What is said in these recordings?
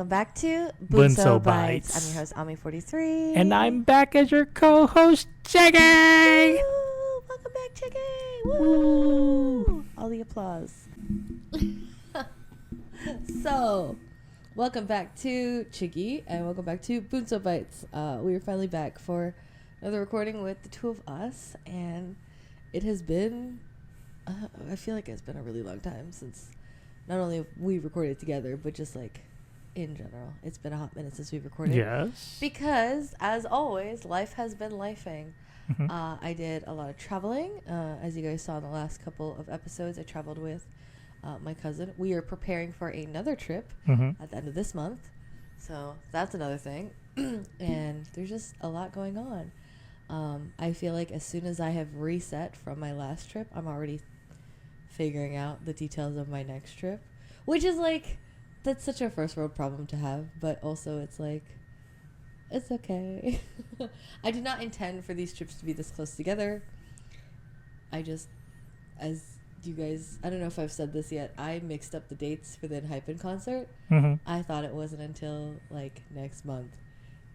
welcome back to Bunso Bites. Bites. I'm your host, Ami43. And I'm back as your co-host, Chiggy! Woo! Welcome back, Chiggy! Woo! All the applause. So, welcome back to Chiggy, and welcome back to Bunso Bites. We are finally back for another recording with the two of us, and it has been, I feel like it's been a really long time since not only have we recorded together, but just like in general. It's been a hot minute since we've recorded. Yes. Because, as always, life has been lifing. Mm-hmm. I did a lot of traveling. As you guys saw in the last couple of episodes, I traveled with my cousin. We are preparing for another trip at the end of this month. So that's another thing. And there's just a lot going on. I feel like as soon as I have reset from my last trip, I'm already figuring out the details of my next trip, which is like, that's such a first world problem to have, but also it's like, it's okay. I did not intend for these trips to be this close together. I just, as you guys, I don't know if I've said this yet, I mixed up the dates for the Hypen concert. I thought it wasn't until like next month,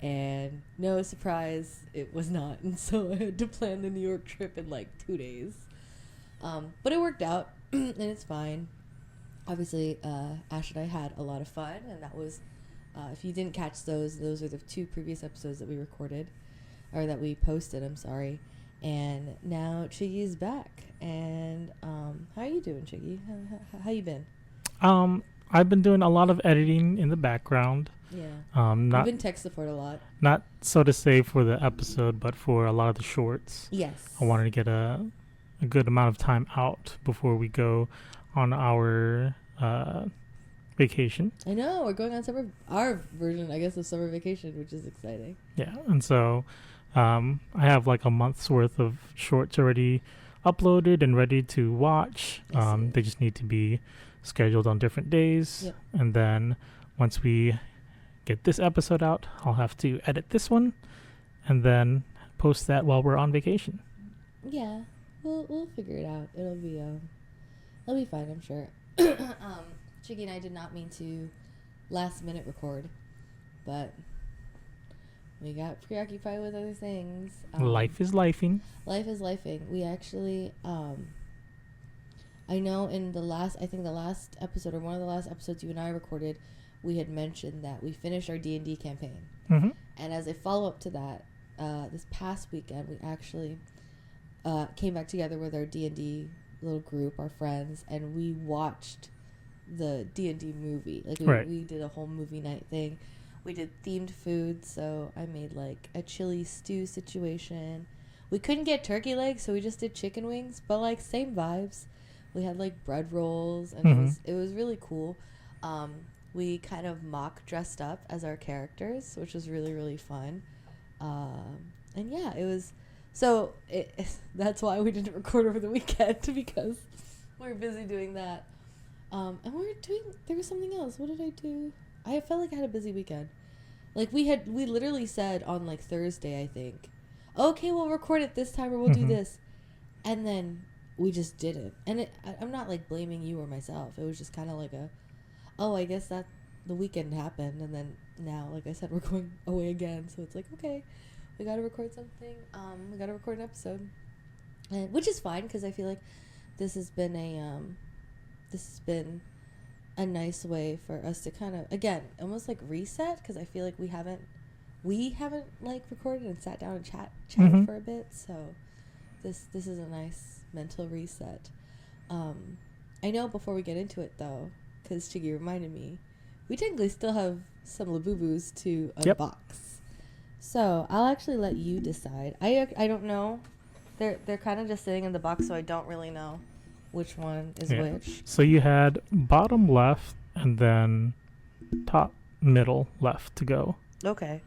and no surprise, it was not. And so I had to plan the New York trip in like 2 days. But it worked out, and it's fine. Obviously, Ash and I had a lot of fun, and that was, if you didn't catch those are the 2 previous episodes that we recorded, or that we posted, I'm sorry. And now Chiggy's back, and how are you doing, Chiggy? How you been? I've been doing a lot of editing in the background. Yeah. Not You've been tech support a lot. Not so to say for the episode, but for a lot of the shorts. Yes. I wanted to get a good amount of time out before we go on our vacation. I know, we're going on our version, I guess, of summer vacation, which is exciting. Yeah, and so I have like a month's worth of shorts already uploaded and ready to watch. They just need to be scheduled on different days. Yep. And then once we get this episode out, I'll have to edit this one and then post that while we're on vacation. Yeah, we'll figure it out. It'll be fine, I'm sure. Chiggy and I did not mean to last minute record, but we got preoccupied with other things. Life is lifing. Life is lifing. We actually, I know in the last episode, or one of the last episodes you and I recorded, we had mentioned that we finished our D&D campaign. Mm-hmm. And as a follow-up to that, this past weekend, we actually came back together with our D&D little group, our friends, and we watched the D&D movie. Like we did a whole movie night thing. We did themed food, so I made like a chili stew situation. We couldn't get turkey legs, so we just did chicken wings, but like same vibes. We had like bread rolls, and it was really cool. We kind of mock dressed up as our characters, which was really, really fun. And yeah, it was. So that's why we didn't record over the weekend, because we were busy doing that. And there was something else. What did I do? I felt like I had a busy weekend. Like we literally said on like Thursday, I think, okay, we'll record it this time, or we'll do this. And then we just didn't. And I'm not like blaming you or myself. It was just kind of like I guess that the weekend happened. And then now, like I said, we're going away again. So it's like, okay, we got to record something. We got to record an episode, which is fine, because I feel like this has been a nice way for us to kind of, again, almost like reset, because I feel like we haven't like recorded and sat down and chatted for a bit. So this is a nice mental reset. I know before we get into it though, because Chiggy reminded me, we technically still have some Labubus to unbox. So I'll actually let you decide. I don't know. They're kind of just sitting in the box, so I don't really know which one is which. So you had bottom left and then top middle left to go. Okay.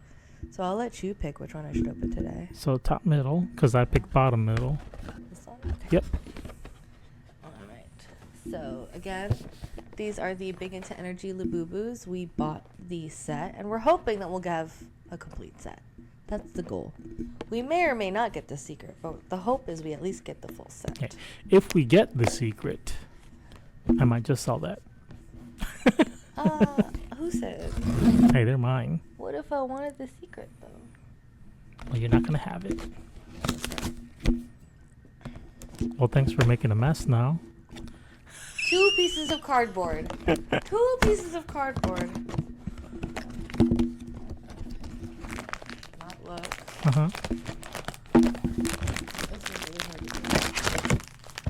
So I'll let you pick which one I should open today. So top middle, because I picked bottom middle. This one? Okay. Yep. All right. So again, these are the Big Into Energy Labubus. We bought the set, and we're hoping that we'll have a complete set. That's the goal. We may or may not get the secret, but the hope is we at least get the full set. Okay. If we get the secret, I might just sell that. Who said? Hey, they're mine. What if I wanted the secret though? Well, you're not gonna have it. Well, thanks for making a mess now. 2 pieces of cardboard. 2 pieces of cardboard. Not look. Uh-huh. This is really hard to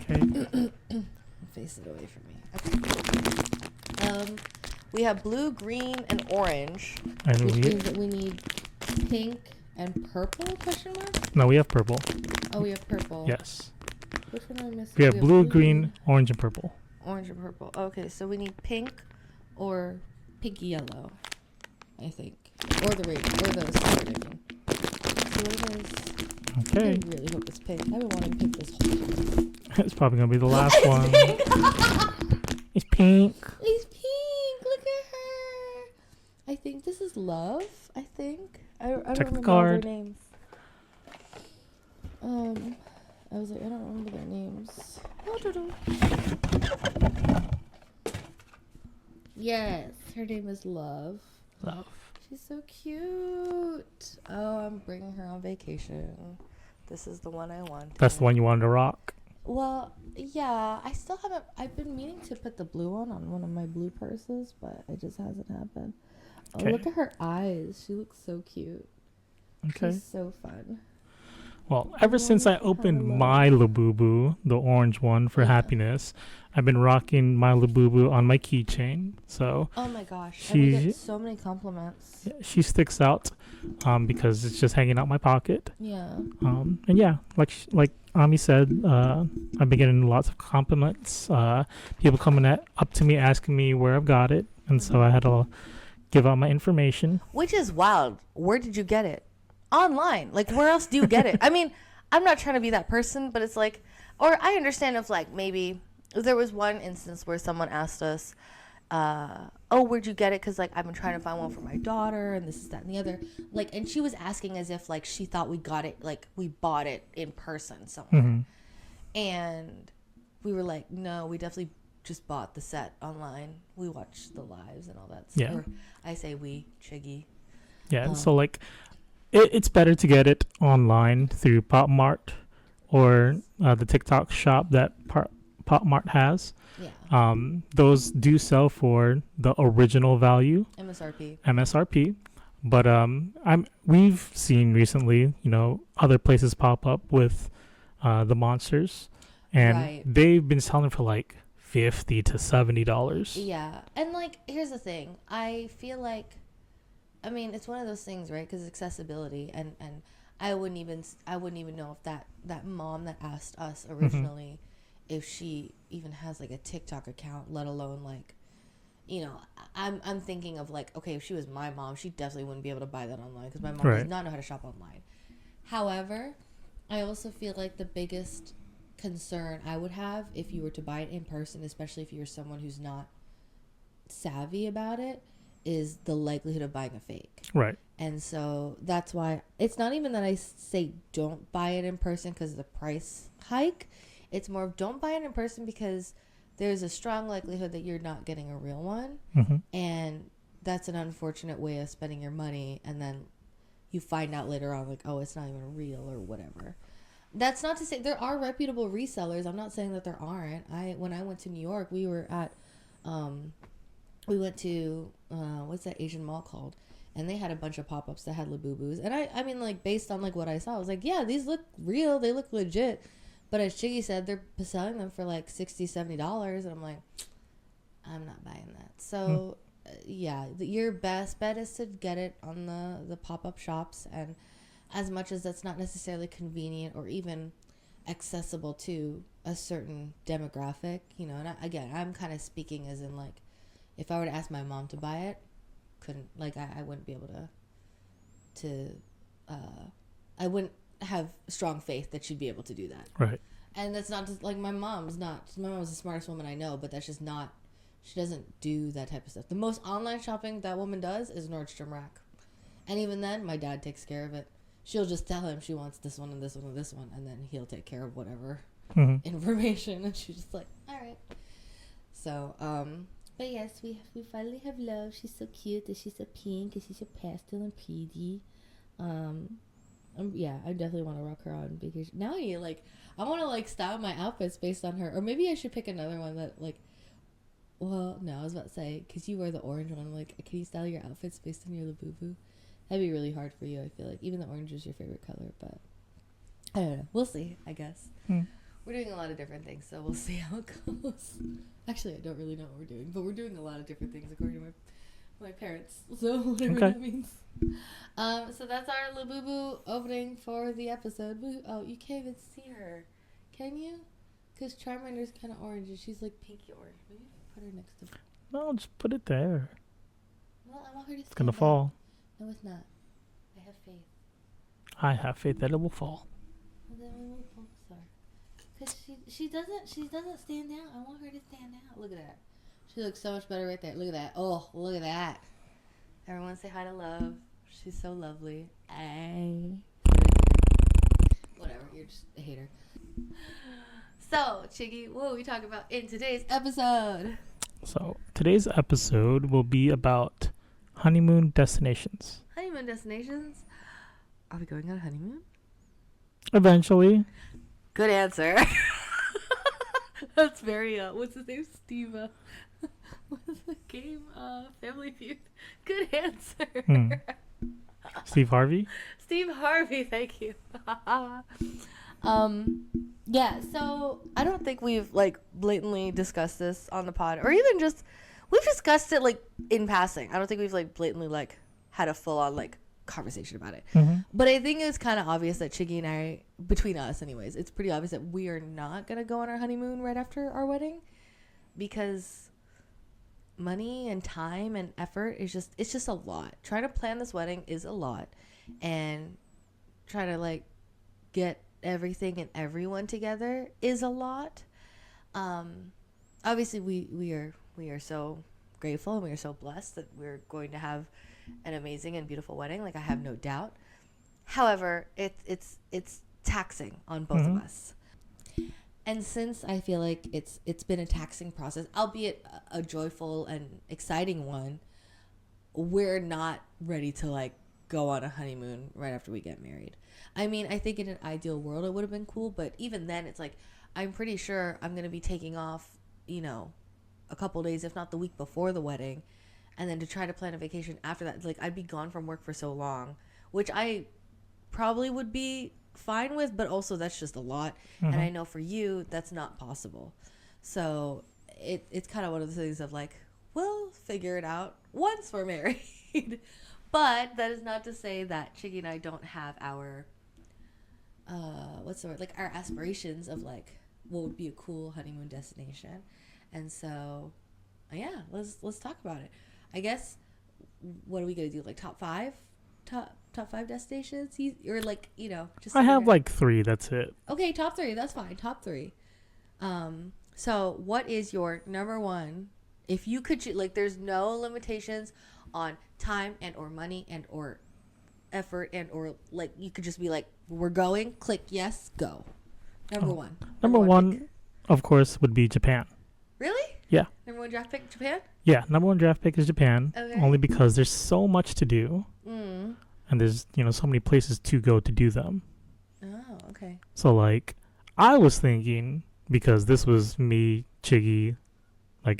do. Okay. Face it away from me. Okay. We have blue, green, and orange. And Which means that we need pink and purple, question mark? No, we have purple. Oh, we have purple. Yes. Which one am I missing? We have blue, green, orange, and purple. Orange and purple. Okay, so we need pink or pinky yellow, I think. Or the red, or the star making. So what it is. Okay. I really hope it's pink. I've been wanting pink this whole time. It's probably gonna be the last one. It's pink. It's pink. Look at her. I think this is Love. I think. I don't Check the remember all their card. names. I was like, I don't remember their names. Yes, her name is Love. Love. She's so cute. Oh, I'm bringing her on vacation. This is the one I want. That's the one you wanted to rock. Well, yeah, I still haven't. I've been meaning to put the blue on one of my blue purses, but it just hasn't happened. Oh, Okay. look at her eyes. She looks so cute. Okay. She's so fun. Well, ever since I opened my Labubu, the orange one for happiness, I've been rocking my Labubu on my keychain. So Oh my gosh, and we get so many compliments. she sticks out because it's just hanging out my pocket. Yeah. And yeah, like Ami said, I've been getting lots of compliments. People coming up to me asking me where I've got it, and so I had to give out my information. Which is wild. Where did you get it? Online. Like, where else do you get it? I mean, I'm not trying to be that person, but it's like, or I understand if like maybe there was one instance where someone asked us, oh, where'd you get it? Because like I've been trying to find one for my daughter, and this is that and the other. Like, and she was asking as if like she thought we got it, like we bought it in person somewhere. Mm-hmm. And we were like, no, we definitely just bought the set online. We watched the lives and all that stuff. Yeah. Or I say we, Chiggy. Yeah, so like it's better to get it online through Pop Mart or the TikTok shop that Pop Mart has. Yeah. Those do sell for the original value, MSRP. But we've seen recently, other places pop up with the monsters, and they've been selling for like $50 to $70. Yeah, and like here's the thing, I feel like, I mean, it's one of those things, right? Because accessibility, and I wouldn't even know if that mom that asked us originally, if she even has like a TikTok account, let alone like, I'm thinking of like, okay, if she was my mom, she definitely wouldn't be able to buy that online because my mom does not know how to shop online. However, I also feel like the biggest concern I would have if you were to buy it in person, especially if you're someone who's not savvy about it, is the likelihood of buying a fake. Right. And so that's why it's not even that I say don't buy it in person because of the price hike. It's more of don't buy it in person because there's a strong likelihood that you're not getting a real one. Mm-hmm. And that's an unfortunate way of spending your money. And then you find out later on like, oh, it's not even real or whatever. That's not to say there are reputable resellers. I'm not saying that there aren't. When I went to New York, we were at, we went to, what's that Asian mall called? And they had a bunch of pop-ups that had Labubus. And I mean, like, based on, like, what I saw, I was like, yeah, these look real. They look legit. But as Chiggy said, they're selling them for, like, $60, $70. And I'm like, I'm not buying that. So, yeah, your best bet is to get it on the pop-up shops. And as much as that's not necessarily convenient or even accessible to a certain demographic, and again, I'm kind of speaking as in, like, if I were to ask my mom to buy it, I wouldn't be able I wouldn't have strong faith that she'd be able to do that. Right. And that's not just, like, my mom's the smartest woman I know, but that's just not, she doesn't do that type of stuff. The most online shopping that woman does is Nordstrom Rack. And even then, my dad takes care of it. She'll just tell him she wants this one and this one and this one, and then he'll take care of whatever information. And she's just like, all right. So, But yes, we finally have love. She's so cute. And she's so pink. And she's so pastel and pretty. Yeah, I definitely want to rock her on vacation. Now I want to style my outfits based on her. Or maybe I should pick another one that well, no, I was about to say, because you wear the orange one. I'm like, can you style your outfits based on your Labubu? That'd be really hard for you, I feel like. Even though orange is your favorite color, but I don't know. We'll see, I guess. We're doing a lot of different things, so we'll see how it goes. Actually, I don't really know what we're doing, but we're doing a lot of different things according to my parents. So whatever that means. So that's our Labubu opening for the episode. Oh, you can't even see her, can you? Because Charmander's kind of orange, and she's like pinky orange. Maybe put her next to her. No, just put it there. Well, I want her to. It's gonna fall. No, it's not. I have faith. I have faith that it will fall. Well, then we will focus her. Cause she doesn't stand out. I want her to stand out. Look at that. She looks so much better right there. Look at that. Oh, look at that. Everyone say hi to Love. She's so lovely. Whatever. You're just a hater. So, Chiggy, what are we talking about in today's episode? So, today's episode will be about honeymoon destinations. Honeymoon destinations? Are we going on a honeymoon? Eventually. Good answer. That's very, what's his name? Steve, what's the game? Family Feud. Good answer. Steve Harvey? Steve Harvey, thank you. Yeah, so I don't think we've blatantly discussed this on the pod, or even just we've discussed it in passing. I don't think we've blatantly had a full on conversation about it. But I think it's kind of obvious that Chiggy and I, between us anyways, it's pretty obvious that we are not gonna go on our honeymoon right after our wedding, because money and time and effort is just a lot. Trying to plan this wedding is a lot, and trying to get everything and everyone together is a lot. Obviously we are so grateful and we are so blessed that we're going to have an amazing and beautiful wedding. I have no doubt. However, it's taxing on both of us. And since I feel like it's been a taxing process, albeit a joyful and exciting one, we're not ready to go on a honeymoon right after we get married. I mean, I think in an ideal world it would have been cool, but even then it's I'm pretty sure I'm going to be taking off, a couple days, if not the week before the wedding, and then to try to plan a vacation after that. I'd be gone from work for so long, which I probably would be fine with, but also that's just a lot. And I know for you that's not possible. So it's kind of one of the things of we'll figure it out once we're married. But that is not to say that Chiggy and I don't have our what's the word, our aspirations of what would be a cool honeymoon destination. And so yeah, let's talk about it. I guess, what are we gonna do, top five destinations, or just I have 3. That's it. Okay, top 3, that's fine. Top 3. So what is your number one, if you could there's no limitations on time and or money and or effort and or you could just be we're going, click yes, go. Number one. Number one, of course, would be Japan. Really? Yeah. Number one draft pick, Japan? Yeah, number one draft pick is Japan. Okay. Only because there's so much to do. And there's, so many places to go to do them. Oh, okay. So, I was thinking, because this was me, Chiggy,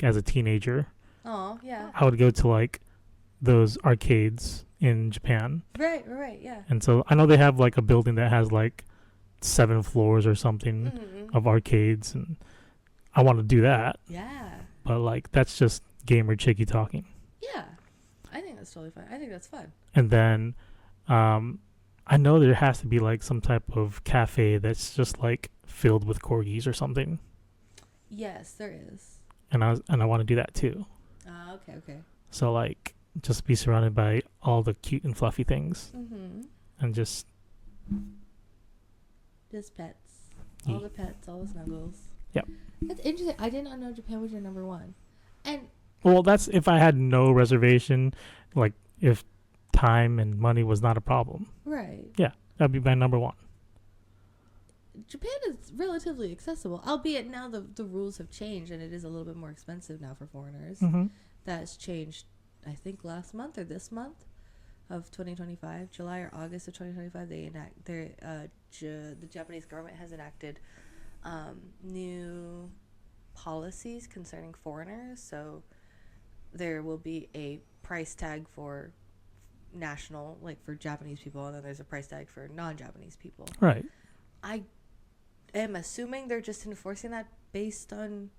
as a teenager. Oh, yeah. I would go to, those arcades in Japan. Right, yeah. And so I know they have, a building that has, 7 floors or something of arcades, and I want to do that. Yeah. But, that's just gamer Chiggy talking. Yeah. I think that's totally fine. I think that's fun. And then I know there has to be some type of cafe that's just filled with corgis or something. Yes, there is. And I want to do that too. Okay. So just be surrounded by all the cute and fluffy things. And just pets. All the pets, all the snuggles. Yep. That's interesting. I did not know Japan was your number one. And well, that's if I had no reservation, if time and money was not a problem. Right. Yeah, that'd be my number one. Japan is relatively accessible, albeit now the rules have changed and it is a little bit more expensive now for foreigners. Mm-hmm. That's changed, I think, last month or this month of 2025, July or August of 2025. The Japanese government has enacted new policies concerning foreigners. So there will be a price tag for national, like for Japanese people, and then there's a price tag for non-Japanese people. Right. I am assuming they're just enforcing that based on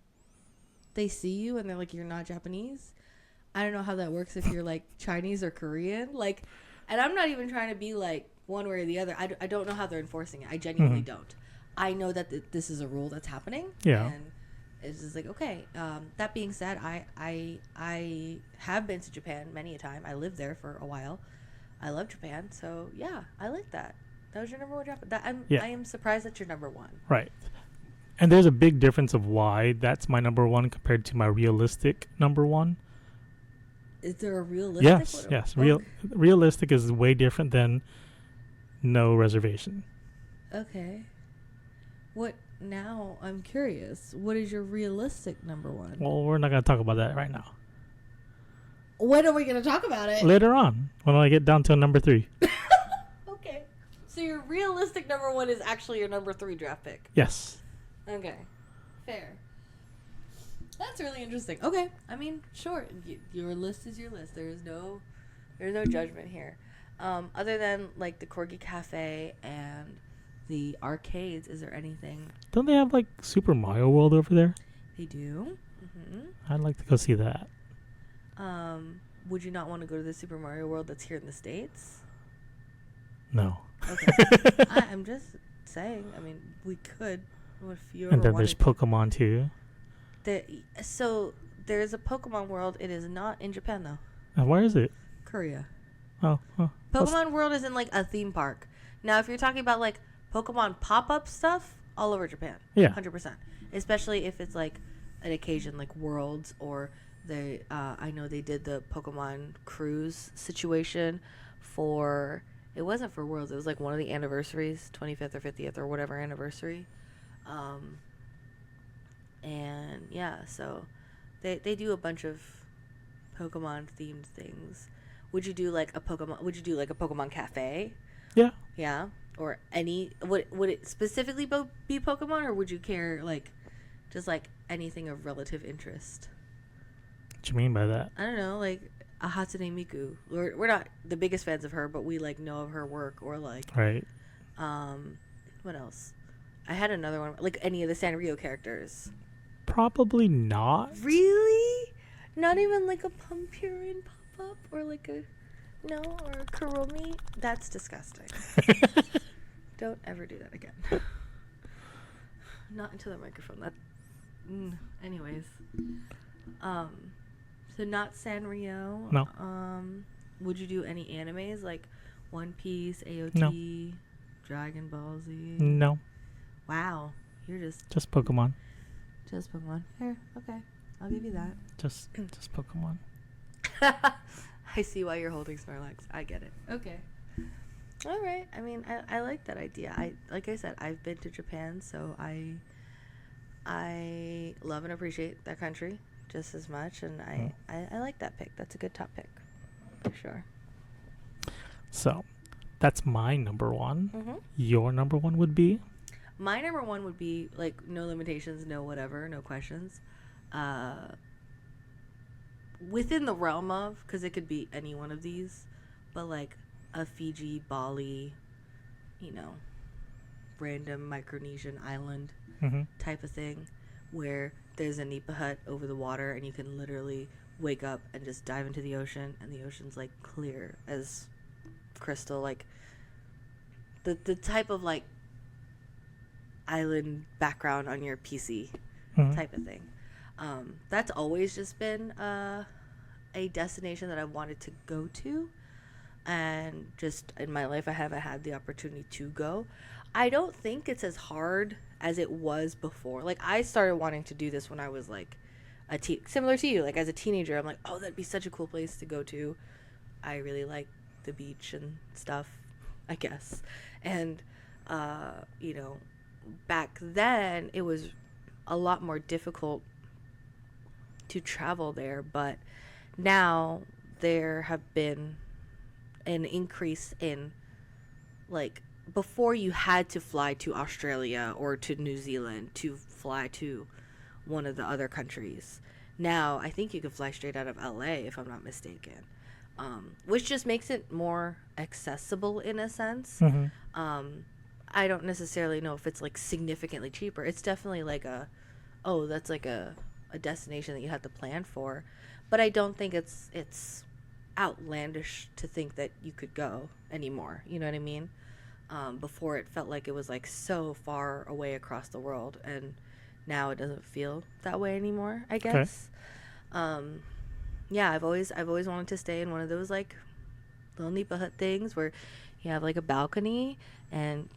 they see you and they're like, you're not Japanese. I don't know how that works if you're like Chinese or Korean. Like, and I'm not even trying to be like one way or the other. I don't know how they're enforcing it. I genuinely don't. I know that this is a rule that's happening. Yeah. And it's just like, okay. That being said, I have been to Japan many a time. I lived there for a while. I love Japan. So yeah, I like that. That was your number one Japan. I am surprised that's your number one. Right. And there's a big difference of why that's my number one compared to my realistic number one. Is there a realistic one? Yes. Realistic is way different than no reservation. Okay. What now? I'm curious. What is your realistic number one? Well, we're not going to talk about that right now. When are we going to talk about it? Later on, when I get down to number 3. Okay. So your realistic number one is actually your number 3 draft pick. Yes. Okay. Fair. That's really interesting. Okay. I mean, sure. Your list is your list. There's no judgment here. Other than like the Corgi Cafe and the arcades, is there anything? Don't they have like Super Mario World over there? They do. Mm-hmm. I'd like to go see that. Would you not want to go to the Super Mario World that's here in the States? No. Okay. I'm just saying. I mean, we could. If you ever and then there's Pokemon too. So there's a Pokemon World. It is not in Japan though. And where is it? Korea. Oh. Pokemon World is in like a theme park. Now, if you're talking about like Pokemon pop-up stuff, all over Japan. Yeah. 100%. Especially if it's like an occasion like Worlds or I know they did the Pokemon cruise situation for, it wasn't for Worlds, it was like one of the anniversaries, 25th or 50th or whatever anniversary. And yeah, so they do a bunch of Pokemon themed things. Would you do like a Pokemon cafe? Yeah. Yeah. Or any, would it specifically be Pokemon, or would you care like just like anything of relative interest? What you mean by that? I don't know, like a Hatsune Miku. We're not the biggest fans of her, but we like know of her work, or like right. What else? I had another one, like any of the Sanrio characters. Probably not. Really? Not even like a Pumpurin pop-up or like a or a Kuromi? That's disgusting. Don't ever do that again. Not into the microphone. Anyways. So not Sanrio. No. Would you do any animes like One Piece, AOT, No. Dragon Ball Z? No. Wow. You're just Pokemon. Just Pokemon. Fair. Okay. I'll give you that. Just Pokemon. I see why you're holding Snorlax. I get it. Okay. All right. I mean, I like that idea. Like I said, I've been to Japan, so I love and appreciate that country just as much, and I like that pick. That's a good top pick, for sure. So, that's my number one. Mm-hmm. Your number one would be? My number one would be, like, no limitations, no whatever, no questions. Within the realm of, because it could be any one of these, but, like, a Fiji, Bali, random Micronesian island type of thing, where there's a nipa hut over the water, and you can literally wake up and just dive into the ocean, and the ocean's, like, clear as crystal, like, the type of, like, island background on your PC type of thing. That's always just been a destination that I wanted to go to, and just in my life I haven't had the opportunity to go. I don't think it's as hard as it was before. Like, I started wanting to do this when I was like similar to you, like as a teenager. I'm like, oh, that'd be such a cool place to go to. I really like the beach and stuff, I guess. And back then it was a lot more difficult to travel there, but now there have been an increase in, like, before you had to fly to Australia or to New Zealand to fly to one of the other countries. Now I think you can fly straight out of LA, if I'm not mistaken, which just makes it more accessible in a sense. I don't necessarily know if it's like significantly cheaper. It's definitely like that's like a destination that you have to plan for, but I don't think it's outlandish to think that you could go anymore. You know what I mean? Before it felt like it was like so far away across the world, and now it doesn't feel that way anymore, I guess. Yeah, I've always wanted to stay in one of those like little nipa hut things where you have like a balcony and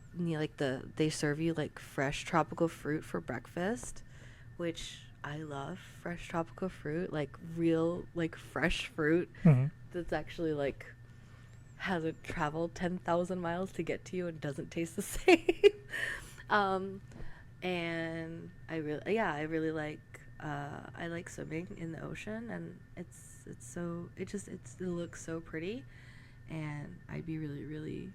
they serve you like fresh tropical fruit for breakfast, which I love. Fresh tropical fruit, like real like fresh fruit that's actually like hasn't traveled 10,000 miles to get to you and doesn't taste the same. And I really like I like swimming in the ocean, and it looks so pretty, and I'd be really,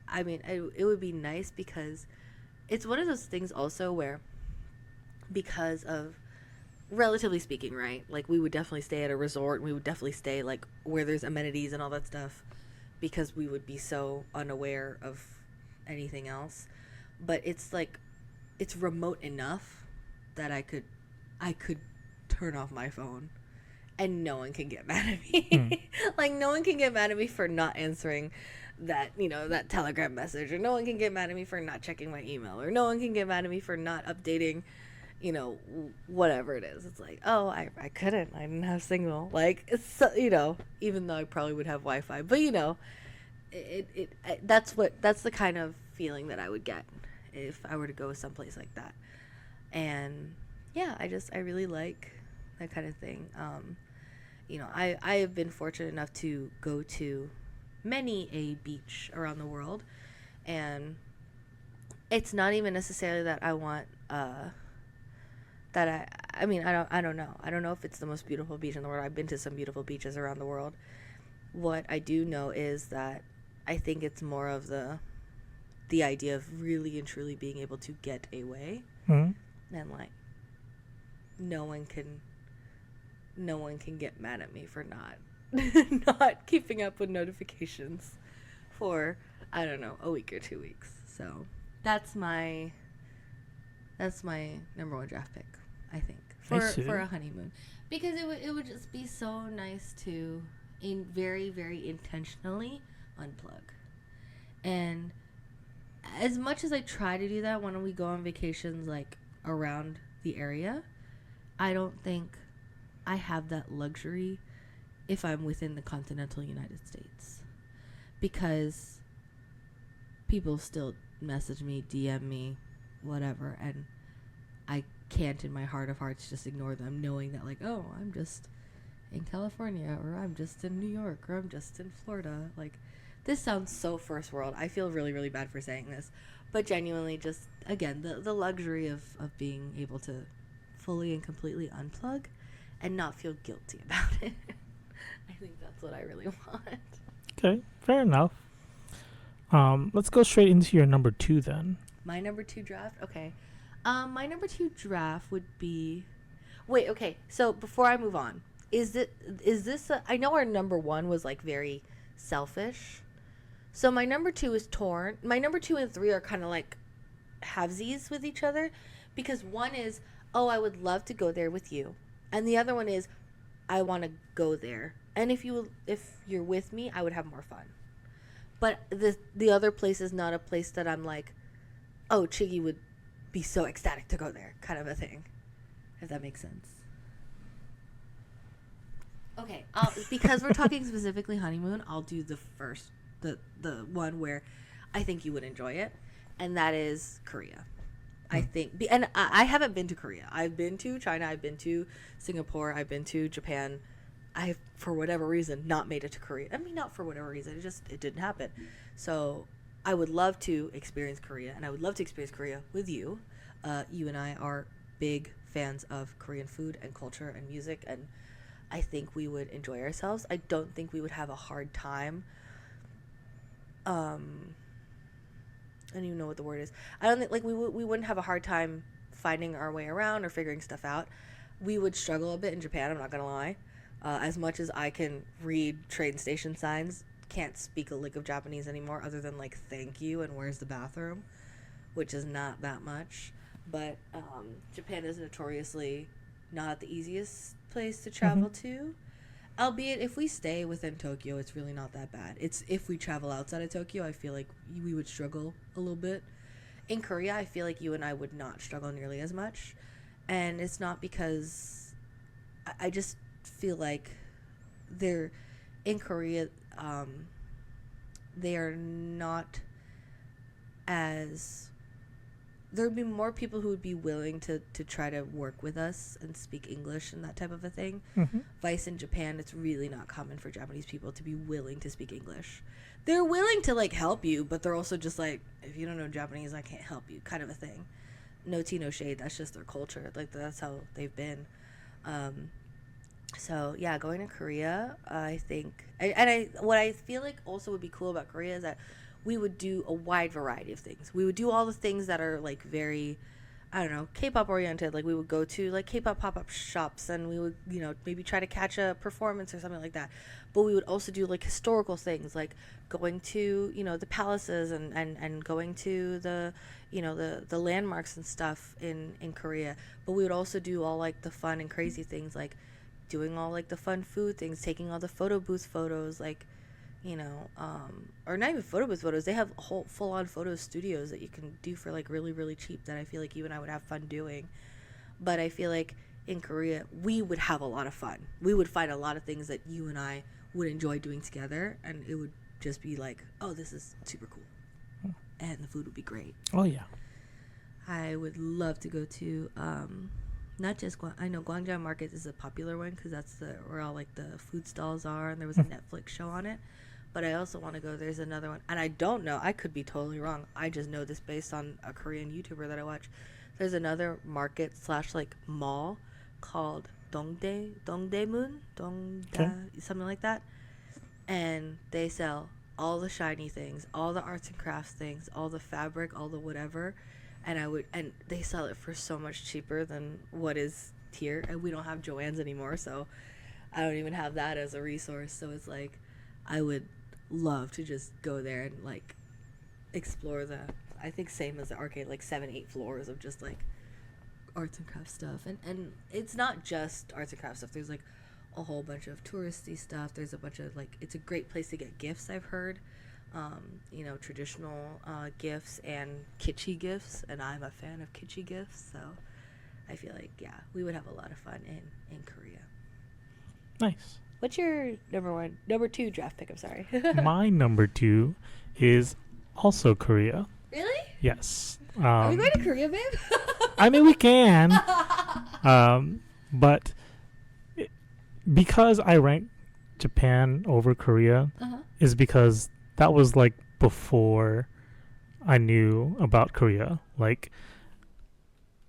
I mean, it would be nice because it's one of those things also where, because of, relatively speaking, right, like we would definitely stay at a resort, and we would definitely stay like where there's amenities and all that stuff, because we would be so unaware of anything else. But it's like, it's remote enough that I could turn off my phone and no one can get mad at me. Like, no one can get mad at me for not answering that, that Telegram message, or no one can get mad at me for not checking my email, or no one can get mad at me for not updating, whatever it is. It's like, oh, I didn't have signal. Like, it's so, even though I probably would have Wi-Fi, but that's the kind of feeling that I would get if I were to go someplace like that. And yeah, I really like that kind of thing. I have been fortunate enough to go to many a beach around the world, and it's not even necessarily that I want that I mean, I don't know. I don't know if it's the most beautiful beach in the world. I've been to some beautiful beaches around the world. What I do know is that I think it's more of the idea of really and truly being able to get away, and like no one can get mad at me for not keeping up with notifications for, I don't know, a week or 2 weeks. So that's my number one draft pick, I think, for a honeymoon, because it would just be so nice to very, very intentionally unplug. And as much as I try to do that when we go on vacations like around the area, I don't think I have that luxury if I'm within the continental United States, because people still message me, DM me, whatever, and I can't in my heart of hearts just ignore them, knowing that like, oh, I'm just in California, or I'm just in New York, or I'm just in Florida. Like, this sounds so first world. I feel really, really bad for saying this, but genuinely, just again, the luxury of being able to fully and completely unplug and not feel guilty about it. I think that's what I really want. Okay, fair enough. Let's go straight into your number 2 then. My number 2 draft? Okay. My number 2 draft would be... Wait, okay. So before I move on, is this I know our number 1 was like very selfish. So my number 2 is torn. My number 2 and 3 are kind of like halvesies with each other, because one is, oh, I would love to go there with you, and the other one is, I want to go there, and if you're with me, I would have more fun. But the other place is not a place that I'm like, oh, Chiggy would be so ecstatic to go there, kind of a thing, if that makes sense. Okay, because we're talking specifically honeymoon, I'll do the first, the one where I think you would enjoy it, and that is Korea. I think, and I haven't been to Korea. I've been to China, I've been to Singapore, I've been to Japan. I, for whatever reason, not made it to Korea. I mean, not for whatever reason, it didn't happen. So I would love to experience Korea, and I would love to experience Korea with you. You and I are big fans of Korean food and culture and music, and I think we would enjoy ourselves. I don't think we would have a hard time. I don't even know what the word is. I don't think like we wouldn't have a hard time finding our way around or figuring stuff out. We would struggle a bit in Japan, I'm not gonna lie. As much as I can read train station signs, can't speak a lick of Japanese anymore other than like thank you and where's the bathroom, which is not that much. But Japan is notoriously not the easiest place to travel to. Albeit if we stay within Tokyo, it's really not that bad. It's if we travel outside of Tokyo, I feel like we would struggle a little bit. In Korea, I feel like you and I would not struggle nearly as much. And it's not because I just feel like they're in Korea, they are not as there would be more people who would be willing to try to work with us and speak English and that type of a thing. Vice in Japan, it's really not common for Japanese people to be willing to speak English. They're willing to like help you, but they're also just like, if you don't know Japanese, I can't help you, kind of a thing. No tea, no shade. That's just their culture. Like that's how they've been. So yeah, going to Korea, I think, what I feel like also would be cool about Korea is that we would do a wide variety of things. We would do all the things that are like very, I don't know, K-pop oriented. Like we would go to like K-pop pop-up shops and we would, you know, maybe try to catch a performance or something like that. But we would also do like historical things, like going to, you know, the palaces and going to the, you know, the landmarks and stuff in Korea. But we would also do all like the fun and crazy things, like doing all like the fun food things, taking all the photo booth photos, like, you know, or not even photo booth photos. They have whole full-on photo studios that you can do for like really, really cheap that I feel like you and I would have fun doing. But I feel like in Korea, we would have a lot of fun. We would find a lot of things that you and I would enjoy doing together, and it would just be like, oh, this is super cool. And the food would be great. Oh, yeah. I would love to go to, not just, I know Gwangjang Market is a popular one because that's where all like the food stalls are, and there was a Netflix show on it. But I also want to go. There's another one, and I don't know. I could be totally wrong. I just know this based on a Korean YouTuber that I watch. There's another market / like mall called Dongdaemun, something like that, and they sell all the shiny things, all the arts and crafts things, all the fabric, all the whatever, and they sell it for so much cheaper than what is here. And we don't have Joann's anymore, so I don't even have that as a resource. So it's like I would love to just go there and like explore I think same as the arcade, like 7-8 floors of just like arts and crafts stuff, and it's not just arts and crafts stuff. There's like a whole bunch of touristy stuff. There's a bunch of like, it's a great place to get gifts, I've heard, you know, traditional gifts and kitschy gifts, and I'm a fan of kitschy gifts, so I feel like we would have a lot of fun in Korea. Nice. What's your number two draft pick? I'm sorry. My number 2 is also Korea. Really? Yes. Are we going to Korea, babe? I mean, we can. But because I rank Japan over Korea is because that was like before I knew about Korea. Like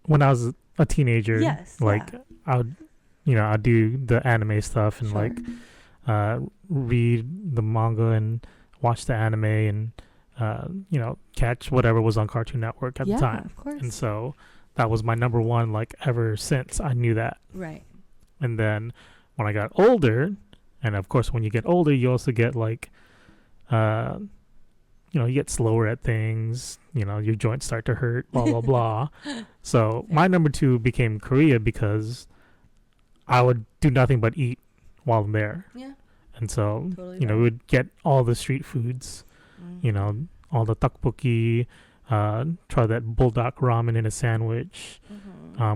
when I was a teenager, I would, you know, I'd do the anime stuff and like read the manga and watch the anime and you know, catch whatever was on Cartoon Network at the time. Of course. And so that was my number 1, like ever since I knew that. Right. And then when I got older, and of course when you get older, you also get like, you know, you get slower at things, you know, your joints start to hurt, blah, blah, blah. So my number 2 became Korea because I would do nothing but eat while I'm there. Yeah. And so, Totally you know, we would get all the street foods, you know, all the tteokbokki, try that bulldog ramen in a sandwich,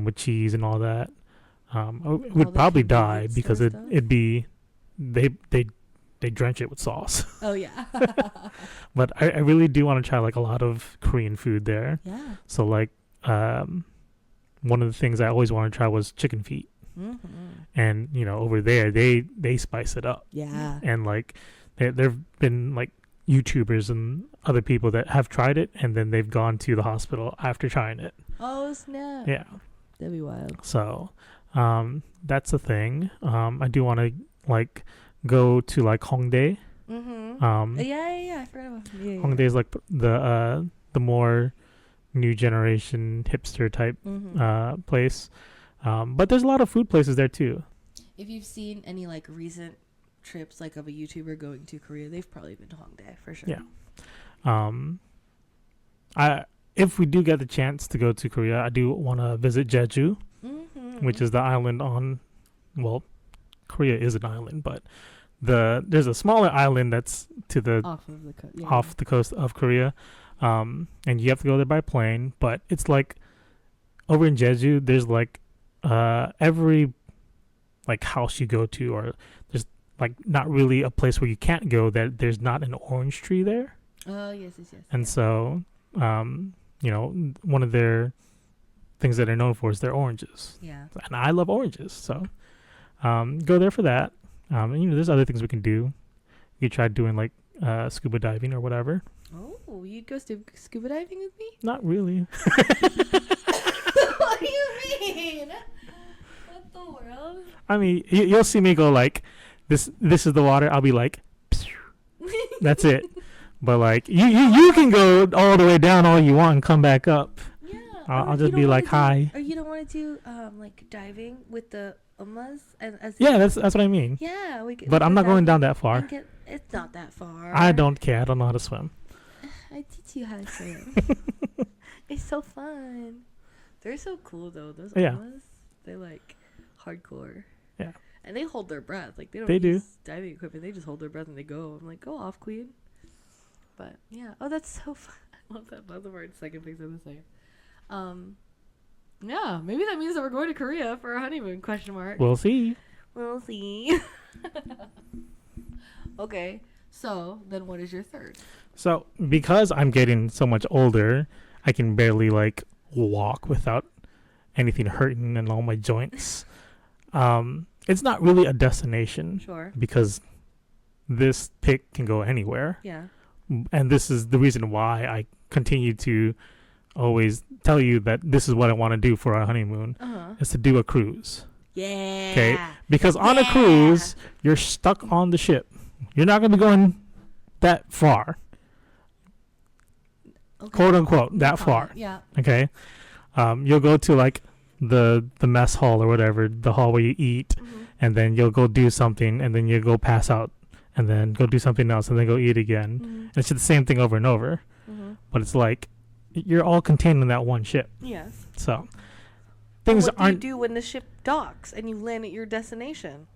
with cheese and all that. It would probably die because it'd be, they drench it with sauce. Oh, yeah. But I really do want to try like a lot of Korean food there. Yeah. So like, one of the things I always wanted to try was chicken feet. And, you know, over there, they spice it up. Yeah. And like, there've been like YouTubers and other people that have tried it and then they've gone to the hospital after trying it. Oh snap! Yeah. That'd be wild. So, that's a thing. I do want to like go to like Hongdae. Yeah. I forgot about Hongdae is like the more new generation hipster type place. But there's a lot of food places there too. If you've seen any like recent trips like of a YouTuber going to Korea, they've probably been to Hongdae for sure. Yeah. If we do get the chance to go to Korea, I do want to visit Jeju, which is the island on, well, Korea is an island, but there's a smaller island that's to the off the coast of Korea, and you have to go there by plane. But it's like over in Jeju, there's like every like house you go to, or there's like not really a place where you can't go that there's not an orange tree there. Oh yes. And so, one of their things that they're known for is their oranges. Yeah. And I love oranges, so go there for that. There's other things we can do. You could try doing like scuba diving or whatever. Oh, you'd go scuba diving with me? Not really. What do you mean? What the world? I mean, you'll see me go like this. This is the water. I'll be like, that's it. But like you can go all the way down all you want and come back up. Yeah. I'll just be like, hi. Or you don't want to do like diving with the ummas that's what I mean. Yeah, but I'm not going down that far. It's not that far. I don't care. I don't know how to swim. I teach you how to swim. It's so fun. They're so cool though. Those ummas, they're like hardcore. Yeah. And they hold their breath. Like they don't use diving equipment. They just hold their breath and they go. I'm like, go off, queen. But yeah. Oh, that's so fun. I love that. Both of our second things are the same. Yeah, maybe that means that we're going to Korea for our honeymoon, question mark. We'll see. Okay, so then what is your third? So because I'm getting so much older, I can barely like walk without anything hurting and all my joints. It's not really a destination. Sure. Because this pick can go anywhere. Yeah. And this is the reason why I continue to always tell you that this is what I want to do for our honeymoon, is to do a cruise. Yeah. Okay. Because on a cruise, you're stuck on the ship. You're not going to be going that far. Okay. Quote unquote, that far. Yeah. Okay. You'll go to like the mess hall or whatever, the hall where you eat, and then you'll go do something, and then you'll go pass out, and then go do something else, and then go eat again. And it's just the same thing over and over. But it's like you're all contained in that one ship. Yes. So things what aren't. Do you do when the ship docks and you land at your destination?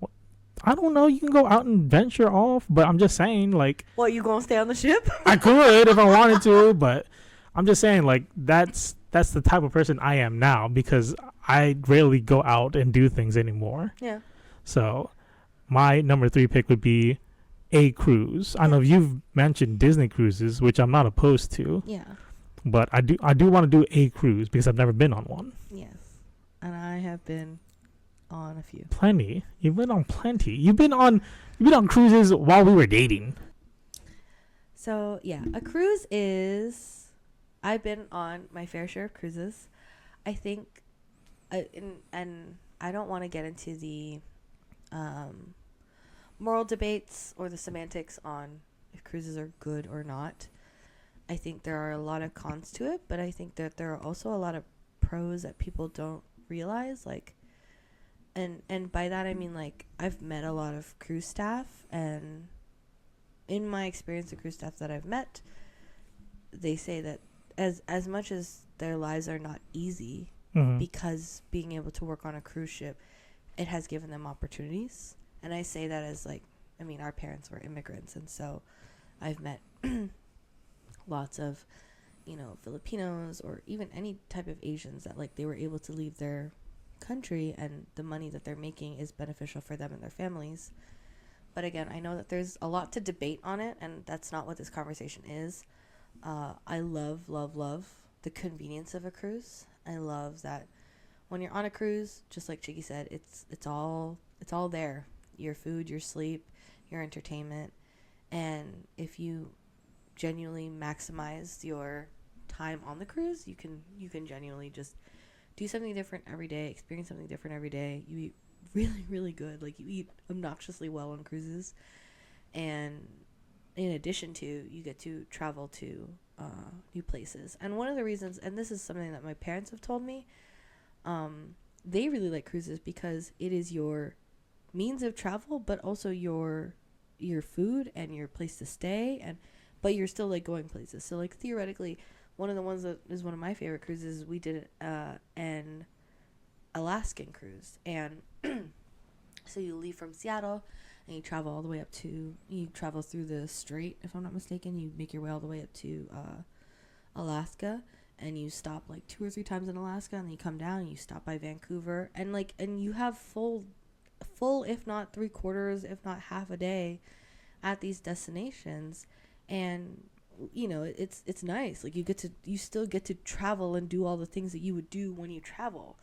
I don't know. You can go out and venture off, but I'm just saying, like. What, you gonna stay on the ship? I could if I wanted to, but I'm just saying, like, that's the type of person I am now, because I rarely go out and do things anymore. Yeah. So my number 3 pick would be a cruise. I know you've mentioned Disney cruises, which I'm not opposed to. Yeah. But I do want to do a cruise because I've never been on one. Yes. And I have been on a few. Plenty. You've been on plenty. You've been on cruises while we were dating. So yeah, a cruise is. I've been on my fair share of cruises. I think, and I don't want to get into the moral debates or the semantics on if cruises are good or not. I think there are a lot of cons to it, but I think that there are also a lot of pros that people don't realize. Like, and by that I mean, like, I've met a lot of cruise staff, and in my experience of cruise staff that I've met, they say that as much as their lives are not easy, because being able to work on a cruise ship, it has given them opportunities. And I say that as, like, I mean, our parents were immigrants, and so I've met lots of, Filipinos or even any type of Asians that, like, they were able to leave their country and the money that they're making is beneficial for them and their families. But again, I know that there's a lot to debate on it, and that's not what this conversation is. I love the convenience of a cruise. I love that when you're on a cruise, just like Chiggy said, it's all there. Your food, your sleep, your entertainment. And if you genuinely maximize your time on the cruise, you can genuinely just do something different every day, experience something different every day. You eat really, really good. Like, you eat obnoxiously well on cruises. And in addition to, you get to travel to new places. And one of the reasons, and this is something that my parents have told me, they really like cruises because it is your means of travel, but also your food and your place to stay, but you're still like going places. So like theoretically, one of the ones that is one of my favorite cruises, we did an Alaskan cruise, and so you leave from Seattle and you travel all the way up to, you travel through the strait, if I'm not mistaken. You make your way all the way up to Alaska, and you stop like 2 or 3 times in Alaska, and then you come down and you stop by Vancouver, and you have full, if not 3/4, if not half a day at these destinations. And you know, it's nice. Like, you still get to travel and do all the things that you would do when you travel,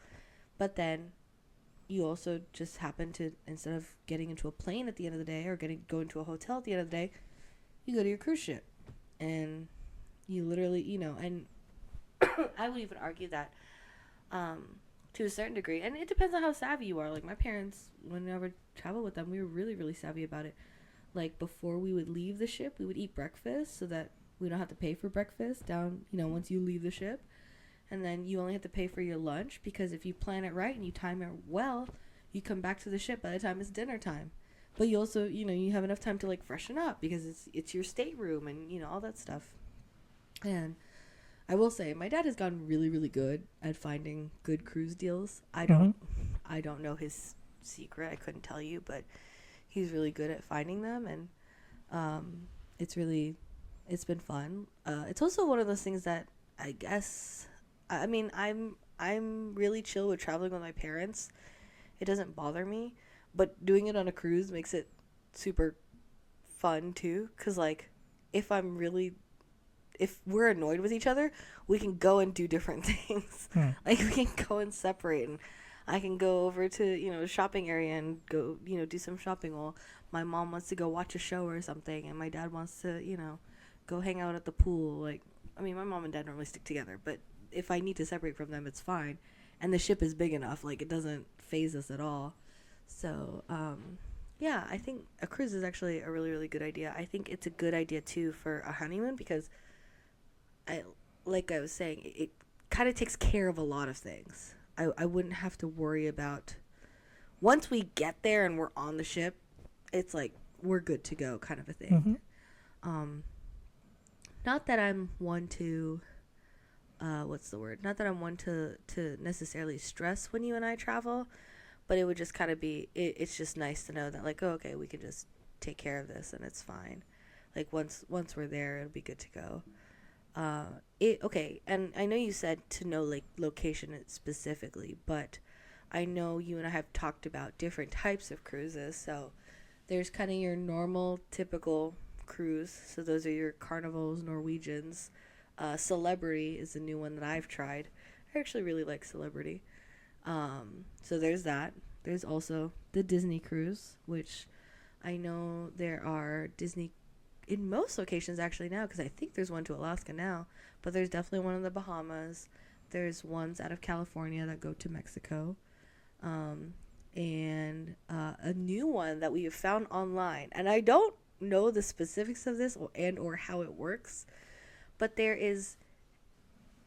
but then you also just happen to, instead of getting into a plane at the end of the day or going to a hotel at the end of the day, you go to your cruise ship, and you literally, you know, and I would even argue that to a certain degree, and it depends on how savvy you are. Like, my parents, whenever I travel with them, we were really, really savvy about it. Like, before we would leave the ship, we would eat breakfast so that we don't have to pay for breakfast down, you know, once you leave the ship. And then you only have to pay for your lunch, because if you plan it right and you time it well, you come back to the ship by the time it's dinner time. But you also, you know, you have enough time to like freshen up, because it's your stateroom and, you know, all that stuff. And I will say, my dad has gotten really, really good at finding good cruise deals. I don't know his secret. I couldn't tell you, but he's really good at finding them, and it's been fun. It's also one of those things that I guess, I mean, I'm really chill with traveling with my parents. It doesn't bother me, but doing it on a cruise makes it super fun too. 'Cause like, if we're annoyed with each other, we can go and do different things. Like, we can go and separate, and I can go over to, you know, the shopping area and go, you know, do some shopping, while my mom wants to go watch a show or something, and my dad wants to, you know, go hang out at the pool. Like, I mean, my mom and dad normally stick together, but if I need to separate from them, it's fine. And the ship is big enough, like, it doesn't phase us at all. So, yeah, I think a cruise is actually a really, really good idea. I think it's a good idea too for a honeymoon, because like I was saying, it kind of takes care of a lot of things. I wouldn't have to worry about, once we get there and we're on the ship, it's like we're good to go, kind of a thing. Not that I'm one to not that I'm one to necessarily stress when you and I travel, but it would just kind of be, it's just nice to know that, like, oh, okay, we can just take care of this and it's fine. Like, once we're there, it'll be good to go. Okay, and I know you said to know, like, location specifically, but I know you and I have talked about different types of cruises. So there's kind of your normal, typical cruise. So those are your Carnivals, Norwegians. Celebrity is a new one that I've tried. I actually really like Celebrity. So there's that. There's also the Disney cruise, which I know there are Disney in most locations actually now, because I think there's one to Alaska now, but there's definitely one in the Bahamas. There's ones out of California that go to Mexico. And a new one that we have found online, and I don't know the specifics of this or how it works, but there is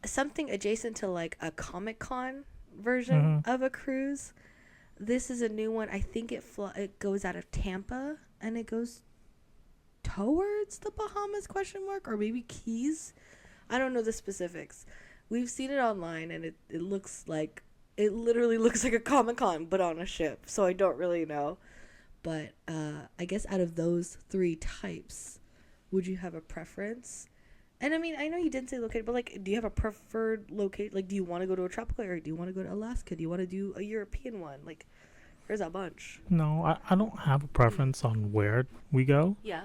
something adjacent to like a Comic-Con version of a cruise. This is a new one. I think it goes out of Tampa and it goes towards the Bahamas, ? Or maybe Keys. I don't know the specifics. We've seen it online, and it literally looks like a Comic-Con but on a ship, so I don't really know. But I guess out of those 3 types, would you have a preference? And I mean, I know you didn't say located, but like, do you have a preferred locate? Like, do you want to go to a tropical area? Do you want to go to Alaska? Do you want to do a European one? Like, there's a bunch. No, I don't have a preference on where we go. Yeah.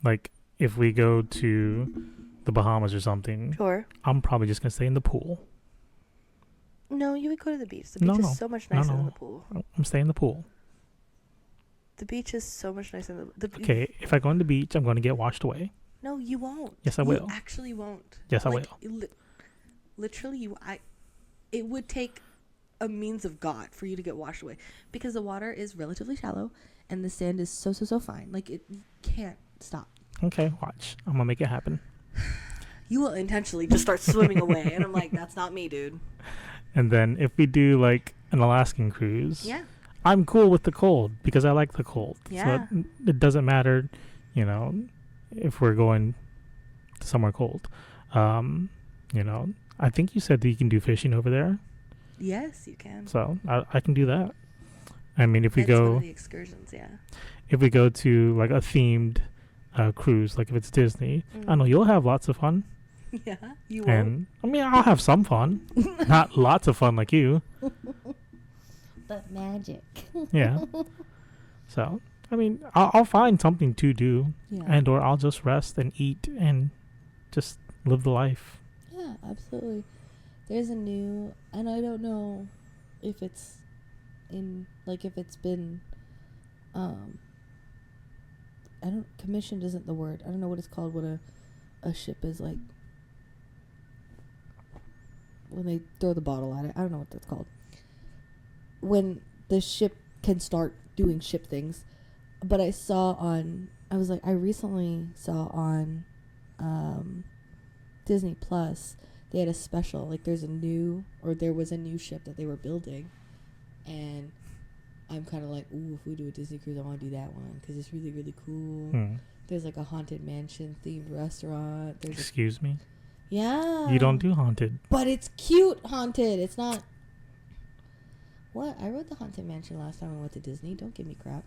Like, if we go to the Bahamas or something, Sure. I'm probably just gonna stay in the pool. No, you would go to the beach. The beach is so much nicer than the pool. I'm staying in the pool. The beach is so much nicer. Okay, if I go on the beach, I'm going to get washed away. No, you won't. Yes, I will. You actually won't. Yes, I will. Literally, it would take a means of God for you to get washed away, because the water is relatively shallow and the sand is so fine. Like, it can't stop. Okay, watch. I'm gonna make it happen. You will intentionally just start swimming away, and I'm like, that's not me, dude. And then if we do like an Alaskan cruise, Yeah, I'm cool with the cold because I like the cold. Yeah. So it doesn't matter, you know, if we're going somewhere cold. You know, I think you said that you can do fishing over there. yes, you can. So I can do that. I mean, if we That's one go, of the excursions, yeah. if we go to like a themed cruise, like if it's Disney, I know you'll have lots of fun. Yeah, you won't. And I mean, I'll have some fun, not lots of fun like you. But magic. Yeah. So I mean, I'll find something to do, Yeah. and or I'll just rest and eat and just live the life. Yeah, absolutely. There's a new, and I don't know if it's if it's been, commissioned isn't the word. I don't know what it's called when a ship is like, when they throw the bottle at it. I don't know what that's called. When the ship can start doing ship things. But I recently saw on Disney Plus, they had a special, like there was a new ship that they were building, and I'm kind of like, ooh, if we do a Disney cruise, I want to do that one because it's really, really cool. There's like a haunted mansion themed restaurant. Excuse me? Yeah. You don't do haunted. But it's cute haunted. It's not. What? I rode the haunted mansion last time I went to Disney. Don't give me crap.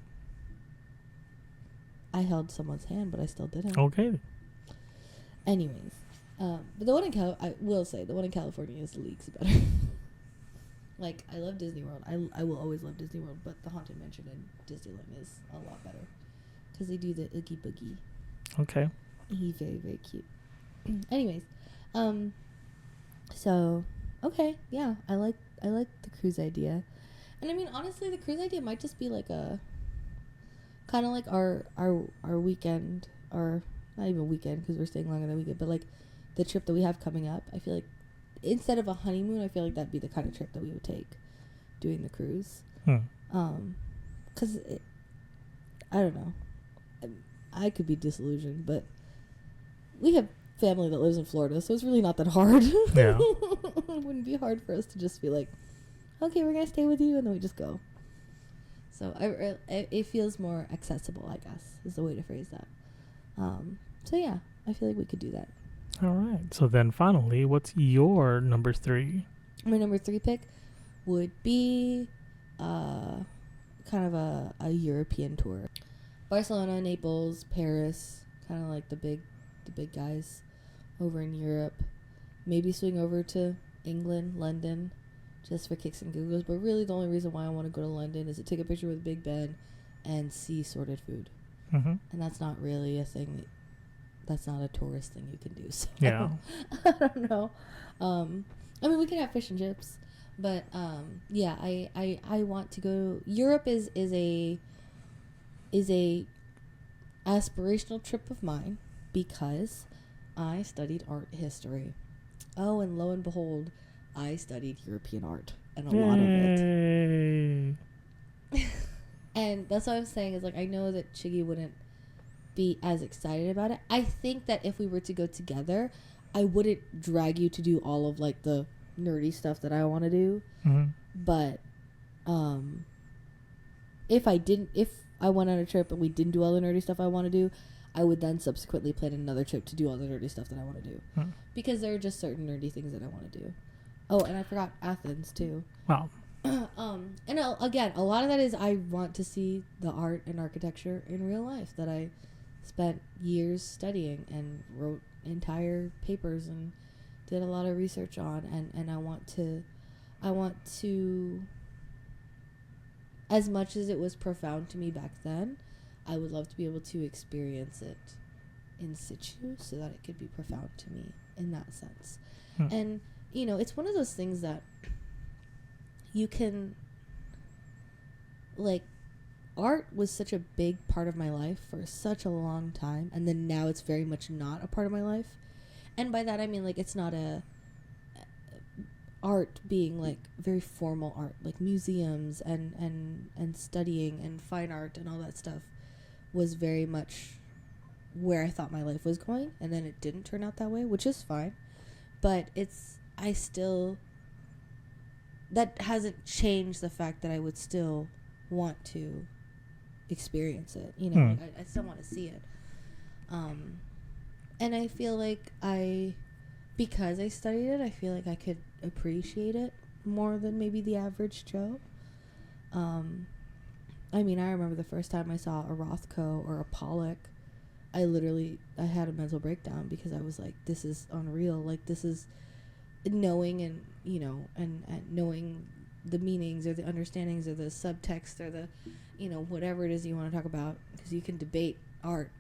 I held someone's hand, but I still didn't. Okay. Anyways, but the one I will say the one in California is leagues better. Like, I love Disney World. I will always love Disney World, but the haunted mansion in Disneyland is a lot better because they do the Oogie Boogie. Okay. He's very, very cute. Anyways, so okay, yeah, I like the cruise idea, and I mean honestly, the cruise idea might just be like a kind of like our weekend, or not even weekend because we're staying longer than weekend, but like the trip that we have coming up. I feel like instead of a honeymoon, I feel like that'd be the kind of trip that we would take, doing the cruise. Because I don't know, I could be disillusioned, but we have family that lives in Florida, so it's really not that hard. Yeah. It wouldn't be hard for us to just be like, okay, we're gonna stay with you, and then we just go. So it feels more accessible, I guess, is the way to phrase that. So yeah, I feel like we could do that. All right. So then finally, what's your number 3? My number 3 pick would be kind of a European tour. Barcelona, Naples, Paris, kind of like the big guys over in Europe. Maybe swing over to England, London, just for kicks and giggles. But really the only reason why I want to go to London is to take a picture with Big Ben and see sorted food. And that's not really a thing that's not a tourist thing you can do. So Yeah. I don't know. I mean, we can have fish and chips, but yeah, I want to go. Europe is a aspirational trip of mine because I studied art history. Oh, and lo and behold, I studied European art and a lot of it. And that's what I'm saying is, like, I know that Chiggy wouldn't be as excited about it. I think that if we were to go together, I wouldn't drag you to do all of like the nerdy stuff that I want to do. But if I went on a trip and we didn't do all the nerdy stuff I want to do, I would then subsequently plan another trip to do all the nerdy stuff that I want to do. Because there are just certain nerdy things that I want to do. Oh, and I forgot Athens too. Wow. And again, a lot of that is I want to see the art and architecture in real life that I spent years studying and wrote entire papers and did a lot of research on, and I want to, as much as it was profound to me back then, I would love to be able to experience it in situ so that it could be profound to me in that sense. And you know, it's one of those things that you can, like, art was such a big part of my life for such a long time, and then now it's very much not a part of my life. And by that I mean, like, it's not a art being like very formal art, like museums and studying and fine art and all that stuff was very much where I thought my life was going, and then it didn't turn out that way, which is fine. But that hasn't changed the fact that I would still want to experience it, you know. Like, I still want to see it. And I feel like because I studied it, I feel like I could appreciate it more than maybe the average Joe. I mean, I remember the first time I saw a Rothko or a Pollock, I had a mental breakdown because I was like, this is unreal. Like, this is knowing and, you know, and knowing the meanings or the understandings or the subtext or the, you know, whatever it is you want to talk about, because you can debate art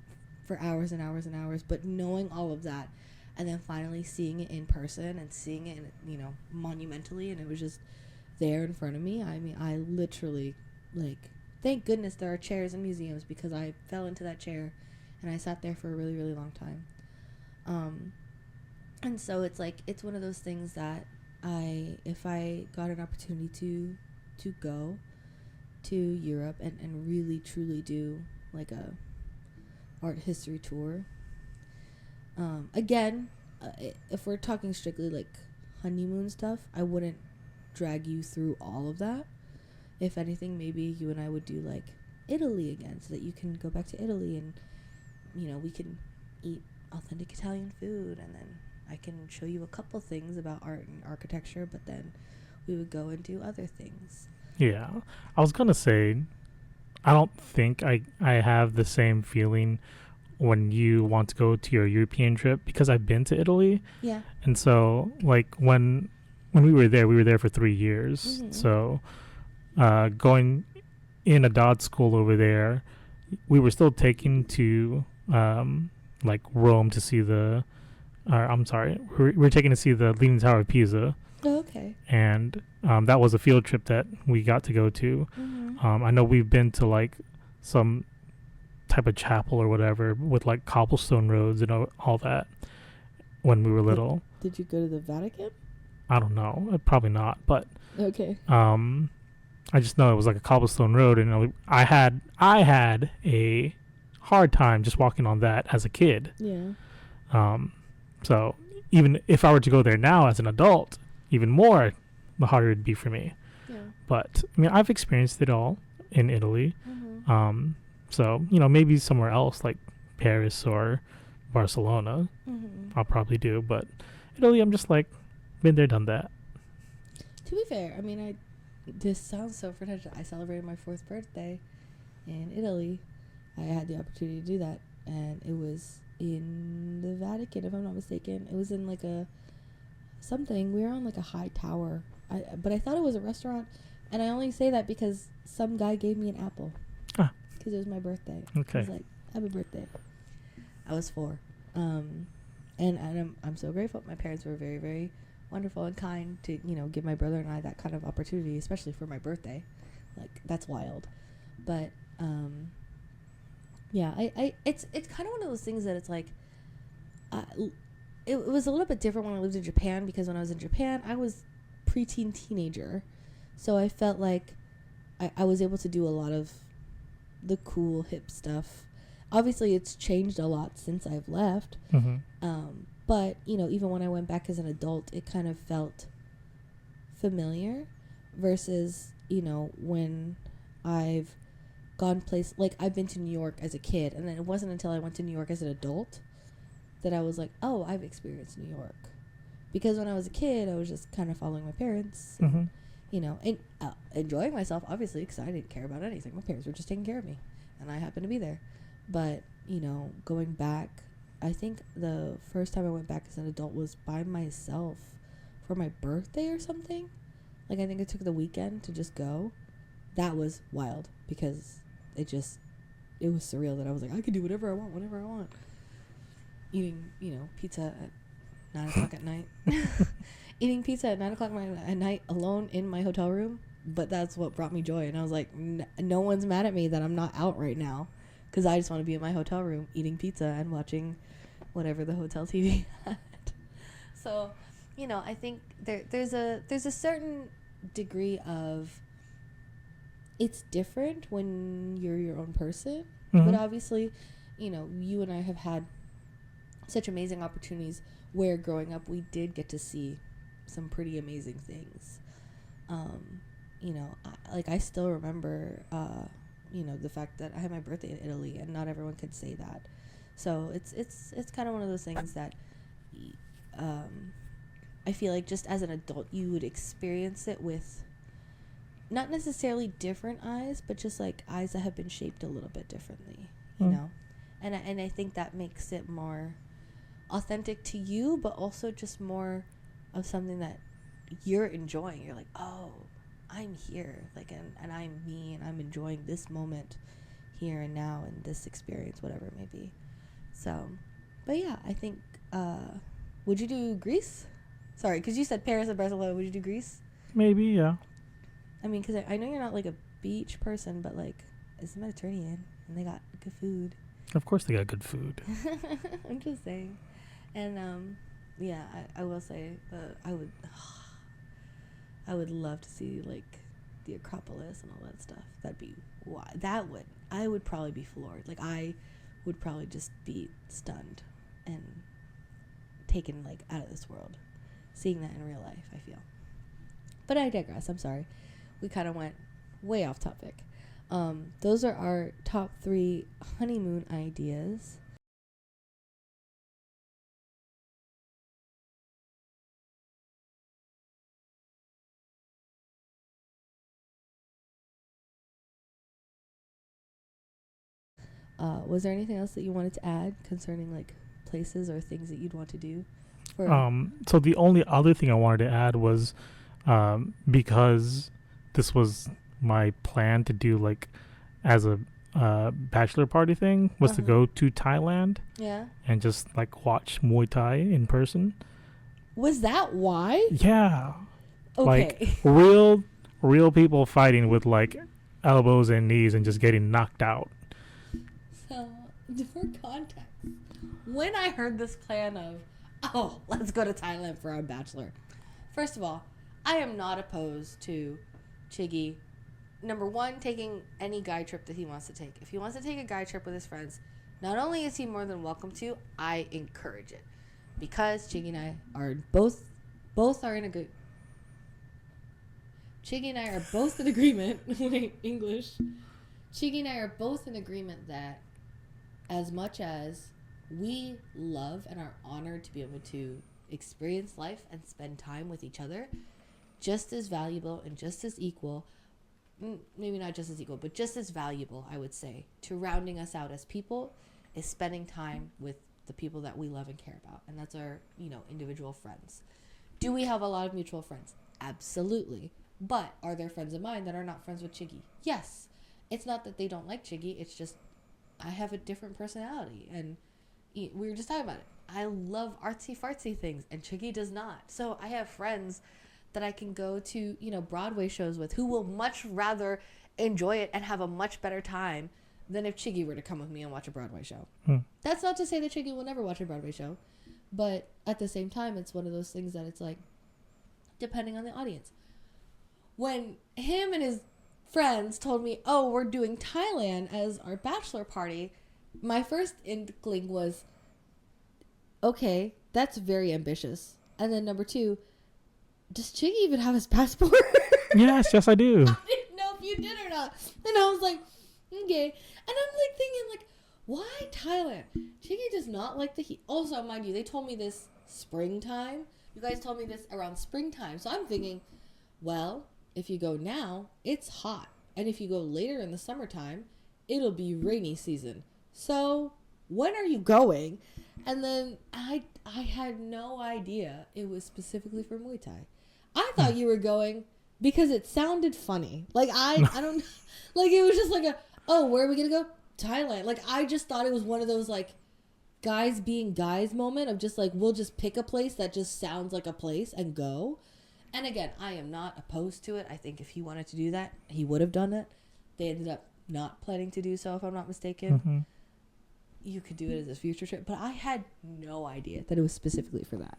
for hours and hours and hours, but knowing all of that and then finally seeing it in person and seeing it, you know, monumentally, and it was just there in front of me. I mean, I literally, like, thank goodness there are chairs in museums, because I fell into that chair and I sat there for a really, really long time. And so it's like, it's one of those things that if I got an opportunity to go to Europe and really truly do like a art history tour, again, if we're talking strictly like honeymoon stuff, I wouldn't drag you through all of that. If anything, maybe you and I would do like Italy again, so that you can go back to Italy and, you know, we can eat authentic Italian food, and then I can show you a couple things about art and architecture, but then we would go and do other things. Yeah. I was going to say, I don't think I have the same feeling when you want to go to your European trip, because I've been to Italy. Yeah. And so, like, when we were there for 3 years. Mm-hmm. So, going in a Dodd school over there, we were still taken to, like, Rome to see we were taken to see the Leaning Tower of Pisa. Oh, okay. And that was a field trip that we got to go to. Mm-hmm. I know we've been to, like, some type of chapel or whatever with, like, cobblestone roads and all that when we were little. Did you go to the Vatican? I don't know. Probably not. But okay. I just know it was like a cobblestone road, and, you know, I had a hard time just walking on that as a kid. Yeah. So even if I were to go there now as an adult, even more, the harder it'd be for me. Yeah. But I mean, I've experienced it all in Italy. Mm-hmm. So, you know, maybe somewhere else like Paris or Barcelona, Mm-hmm. I'll probably do. But Italy, I'm just like, been there, done that. To be fair, I mean, this sounds so pretentious. I celebrated my 4th birthday in Italy. I had the opportunity to do that, and it was in the Vatican, if I'm not mistaken. It was in like something. We were on like a high tower, but I thought it was a restaurant, and I only say that because some guy gave me an apple because it was my birthday. Okay. He was like, "Happy birthday." I was 4, and I'm so grateful. My parents were very, very wonderful and kind to, you know, give my brother and I that kind of opportunity, especially for my birthday. Like, that's wild. But yeah, it's kind of one of those things that it's like, it was a little bit different when I lived in Japan, because when I was in Japan, I was preteen teenager, so I felt like I was able to do a lot of the cool hip stuff. Obviously, it's changed a lot since I've left. Mm-hmm. But, you know, even when I went back as an adult, it kind of felt familiar versus, you know, when I've gone like, I've been to New York as a kid, and then it wasn't until I went to New York as an adult that I was like, oh, I've experienced New York. Because when I was a kid, I was just kind of following my parents, Mm-hmm. you know, and enjoying myself, obviously, because I didn't care about anything. My parents were just taking care of me, and I happened to be there. But, you know, going back, I think the first time I went back as an adult was by myself for my birthday or something. Like, I think I took the weekend to just go. That was wild, because it was surreal that I was like, I can do whatever I want, whenever I want. Eating, you know, pizza at 9 o'clock at night. Eating pizza at 9 o'clock at night alone in my hotel room. but that's what brought me joy. And I was like, no one's mad at me that I'm not out right now, because I just want to be in my hotel room eating pizza and watching whatever the hotel TV had. So, you know, I think there's a certain degree of, it's different when you're your own person. Mm-hmm. But obviously, you know, you and I have had such amazing opportunities where growing up we did get to see some pretty amazing things. You know, I still remember, you know, the fact that I had my birthday in Italy, and not everyone could say that. So it's kind of one of those things that I feel like just as an adult you would experience it with not necessarily different eyes, but just like eyes that have been shaped a little bit differently, you know? And I think that makes it more authentic to you, but also just more of something that you're enjoying. You're like, oh, I'm here, like, and I'm me, and I'm enjoying this moment here and now, and this experience, whatever it may be. So, but yeah, I think, would you do Greece? Sorry, because you said Paris and Barcelona. Would you do Greece? Maybe, yeah. I mean, because I know you're not like a beach person, but like, it's the Mediterranean, and they got good food. Of course they got good food. I'm just saying. And, yeah, I will say that I would love to see, like, the Acropolis and all that stuff. That'd be, I would probably be floored. Like, I would probably just be stunned and taken, like, out of this world, seeing that in real life, I feel. But I digress. I'm sorry. We kind of went way off topic. Those are our top 3 honeymoon ideas. Was there anything else that you wanted to add concerning like places or things that you'd want to do? So the only other thing I wanted to add was, because this was my plan to do like as a bachelor party thing, was to go to Thailand. Yeah. And just like watch Muay Thai in person. Was that why? Yeah. Okay. Like real people fighting with like elbows and knees and just getting knocked out. So, for context, when I heard this plan of, let's go to Thailand for our bachelor. First of all, I am not opposed to Chiggy, number one, taking any guy trip that he wants to take. If he wants to take a guy trip with his friends, not only is he more than welcome to, I encourage it. Because Chiggy and I are both are in a good... Chiggy and I are both in agreement. Wait, English. Chiggy and I are both in agreement that as much as we love and are honored to be able to experience life and spend time with each other, just as valuable and just as equal, maybe not just as equal, but just as valuable, I would say, to rounding us out as people is spending time with the people that we love and care about. And that's our, individual friends. Do we have a lot of mutual friends? Absolutely. But are there friends of mine that are not friends with Chiggy? Yes. It's not that they don't like Chiggy. It's just I have a different personality. And we were just talking about it. I love artsy-fartsy things, and Chiggy does not. So I have friends that I can go to, Broadway shows with who will much rather enjoy it and have a much better time than if Chiggy were to come with me and watch a Broadway show. That's not to say that Chiggy will never watch a Broadway show. But at the same time, it's one of those things that it's like, depending on the audience. When him and his friends told me, we're doing Thailand as our bachelor party, my first inkling was, okay, that's very ambitious. And then number 2, does Chiggy even have his passport? Yes, I do. I didn't know if you did or not. And I was like, okay. And I'm like thinking, like, why Thailand? Chiggy does not like the heat. Also, mind you, they told me this springtime. You guys told me this around springtime. So I'm thinking, well, if you go now, it's hot. And if you go later in the summertime, it'll be rainy season. So when are you going? And then I had no idea it was specifically for Muay Thai. I thought you were going because it sounded funny. Like, I don't... Like, it was just like where are we going to go? Thailand. Like, I just thought it was one of those, like, guys being guys moment of just, like, we'll just pick a place that just sounds like a place and go. And again, I am not opposed to it. I think if he wanted to do that, he would have done it. They ended up not planning to do so, if I'm not mistaken. Mm-hmm. You could do it as a future trip, but I had no idea that it was specifically for that.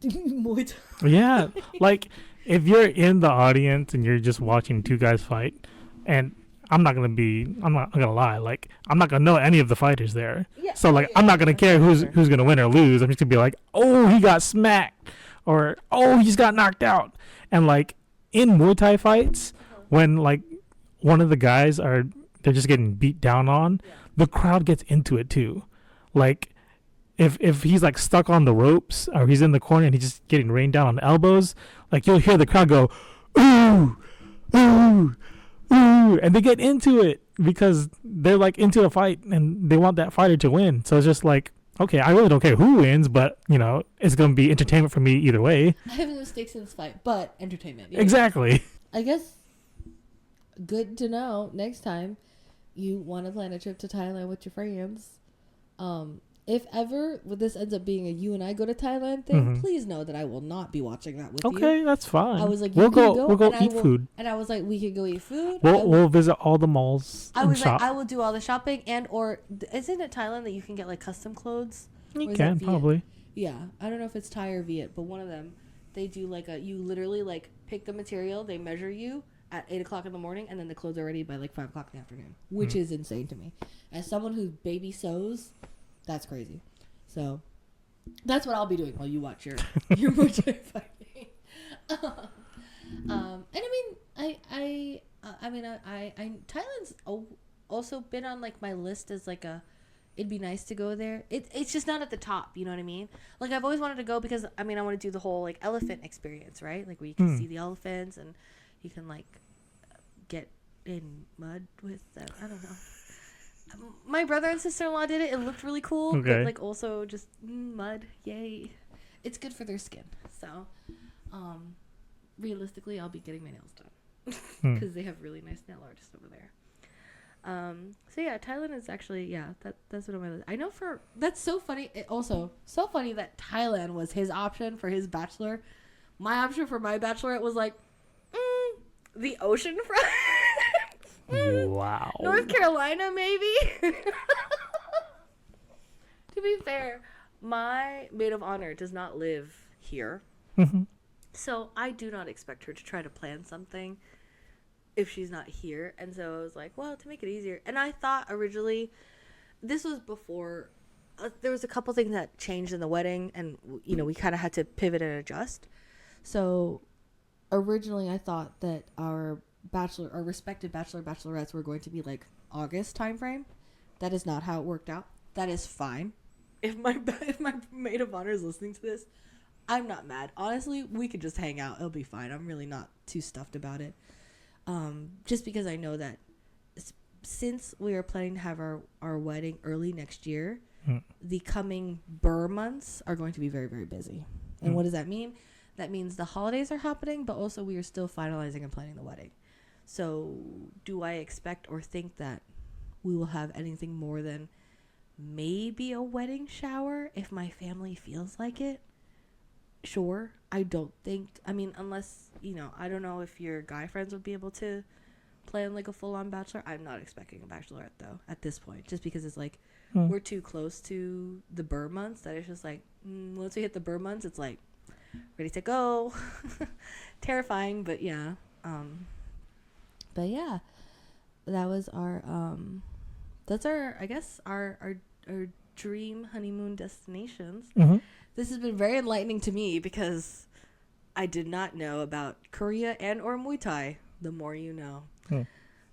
Muay Thai. Yeah, like if you're in the audience and you're just watching two guys fight, and I'm not gonna lie, like I'm not gonna know any of the fighters there. Yeah. So like I'm not gonna care who's gonna win or lose. I'm just gonna be like, oh, he got smacked, or oh, he just got knocked out. And like in Muay Thai fights, when like one of the guys they're just getting beat down on, the crowd gets into it too. Like if he's like stuck on the ropes or he's in the corner and he's just getting rained down on elbows, like you'll hear the crowd go, ooh, ooh, ooh, and they get into it because they're like into a fight and they want that fighter to win. So it's just like, okay, I really don't care who wins, but you know, it's gonna be entertainment for me either way. I have no stakes in this fight, but entertainment. Yeah. Exactly. I guess good to know next time you want to plan a trip to Thailand with your friends. If ever this ends up being a you and I go to Thailand thing, please know that I will not be watching that with you. Okay, that's fine. I was like, we'll go eat food. And I was like, we could go eat food. We'll visit all the malls. I and was shop. like, I will do all the shopping or isn't it Thailand that you can get like custom clothes? You can probably. Yeah, I don't know if it's Thai or Viet, but one of them, they do like you literally like pick the material, they measure you at 8:00 in the morning, and then the clothes are ready by like 5:00 in the afternoon, which is insane to me. As someone who baby sews, that's crazy. So that's what I'll be doing while you watch your Muay Thai fighting. And I mean, Thailand's also been on like my list as like it'd be nice to go there. It's just not at the top, you know what I mean? Like I've always wanted to go because I mean I want to do the whole like elephant experience, right? Like where you can see the elephants and you can like get in mud with them. I don't know. My brother and sister-in-law did it. It looked really cool. Okay. But like also just mud. Yay. It's good for their skin. So, realistically, I'll be getting my nails done because they have really nice nail artists over there. So yeah, Thailand is actually, that's what I'm gonna, I know that's so funny. It also so funny that Thailand was his option for his bachelor. My option for my bachelorette was like, the ocean front. Wow. North Carolina, maybe. To be fair, my maid of honor does not live here. So I do not expect her to try to plan something if she's not here. And so I was like, well, to make it easier. And I thought originally, this was before, there was a couple things that changed in the wedding. And, you know, we kind of had to pivot and adjust. So originally I thought that our respected bachelorettes were going to be like August time frame. That is not how it worked out. That is fine. If my maid of honor is listening to this, I'm not mad. Honestly, we could just hang out. It'll be fine. I'm really not too stuffed about it. Just because I know that since we are planning to have our wedding early next year, the coming Burr months are going to be very, very busy. And what does that mean? That means the holidays are happening, but also we are still finalizing and planning the wedding. So do I expect or think that we will have anything more than maybe a wedding shower if my family feels like it? Sure. I don't think, I mean, unless, you know, I don't know if your guy friends would be able to plan like a full-on bachelor. I'm not expecting a bachelorette though at this point, just because it's like we're too close to the Burr months that it's just like once we hit the Burr months, it's like ready to go. Terrifying, but yeah. But yeah, that was our that's our, I guess, our dream honeymoon destinations. This has been very enlightening to me because I did not know about Korea and or Muay Thai. The more you know.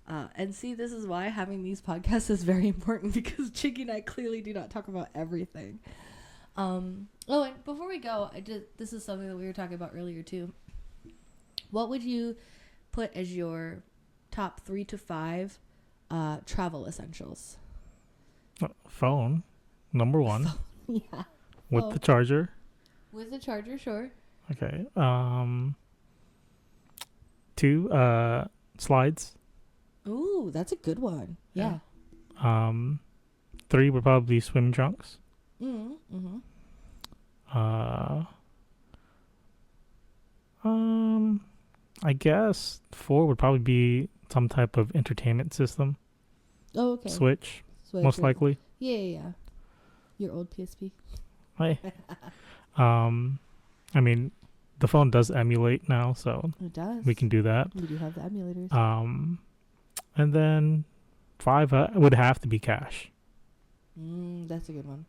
And see, this is why having these podcasts is very important, because Chicky and I clearly do not talk about everything. And before we go, this is something that we were talking about earlier too. What would you put as your top 3 to 5 travel essentials? Phone, number 1. Yeah. With the charger. With the charger, sure. Okay. 2, slides. Ooh, that's a good one. Yeah. 3 would probably be swim trunks. I guess 4 would probably be some type of entertainment system. Oh, okay. Switch, Switch most or- likely. Yeah. Your old PSP. Hey. I mean, the phone does emulate now, so It does. we can do that. We do have the emulators. And then 5 would have to be cash. That's a good one.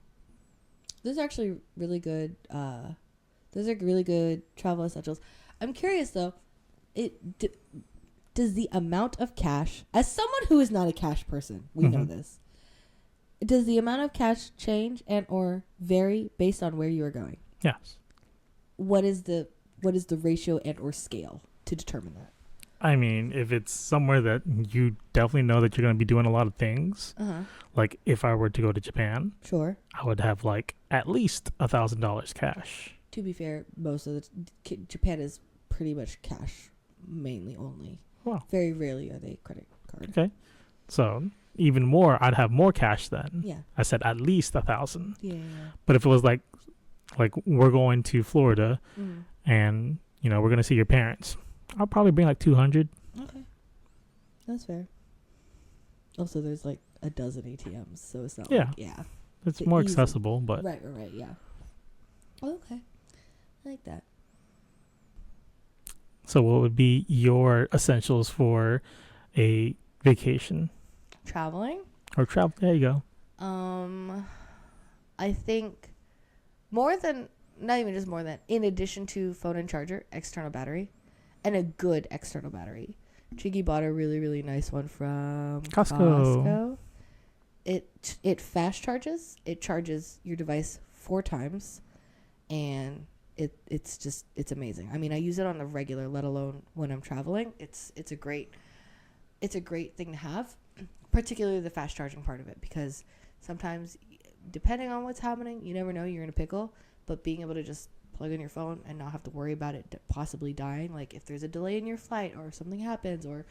Those are actually really good. Those are really good travel essentials. I'm curious though. Does the amount of cash, as someone who is not a cash person, we know this. Does the amount of cash change and or vary based on where you are going? Yes. What is the ratio and or scale to determine that? I mean, if it's somewhere that you definitely know that you're going to be doing a lot of things, like if I were to go to Japan, sure, I would have like at least $1,000 cash. To be fair, most of Japan is pretty much cash mainly only. Wow. Very rarely are they credit card. Okay. So even more, I'd have more cash then. Yeah. I said at least 1,000. Yeah. But if it was like we're going to Florida Mm. and, you know, we're going to see your parents, I'll probably bring like 200. Okay. That's fair. Also, there's like a dozen ATMs, so it's not It's the more easy. accessible, but Right, yeah. Okay. I like that. So what would be your essentials for a vacation Traveling? or travel? There you go. I think not even just more than, in addition to phone and charger, external battery, and a good external battery. Chiggy bought a really, really nice one from Costco. It fast charges. It charges your device 4 times, and it's amazing. I mean, I use it on a regular, let alone when I'm traveling. It's a great thing to have, particularly the fast charging part of it, because sometimes, depending on what's happening, you never know, you're in a pickle. But being able to just plug in your phone and not have to worry about it possibly dying, like if there's a delay in your flight or something happens or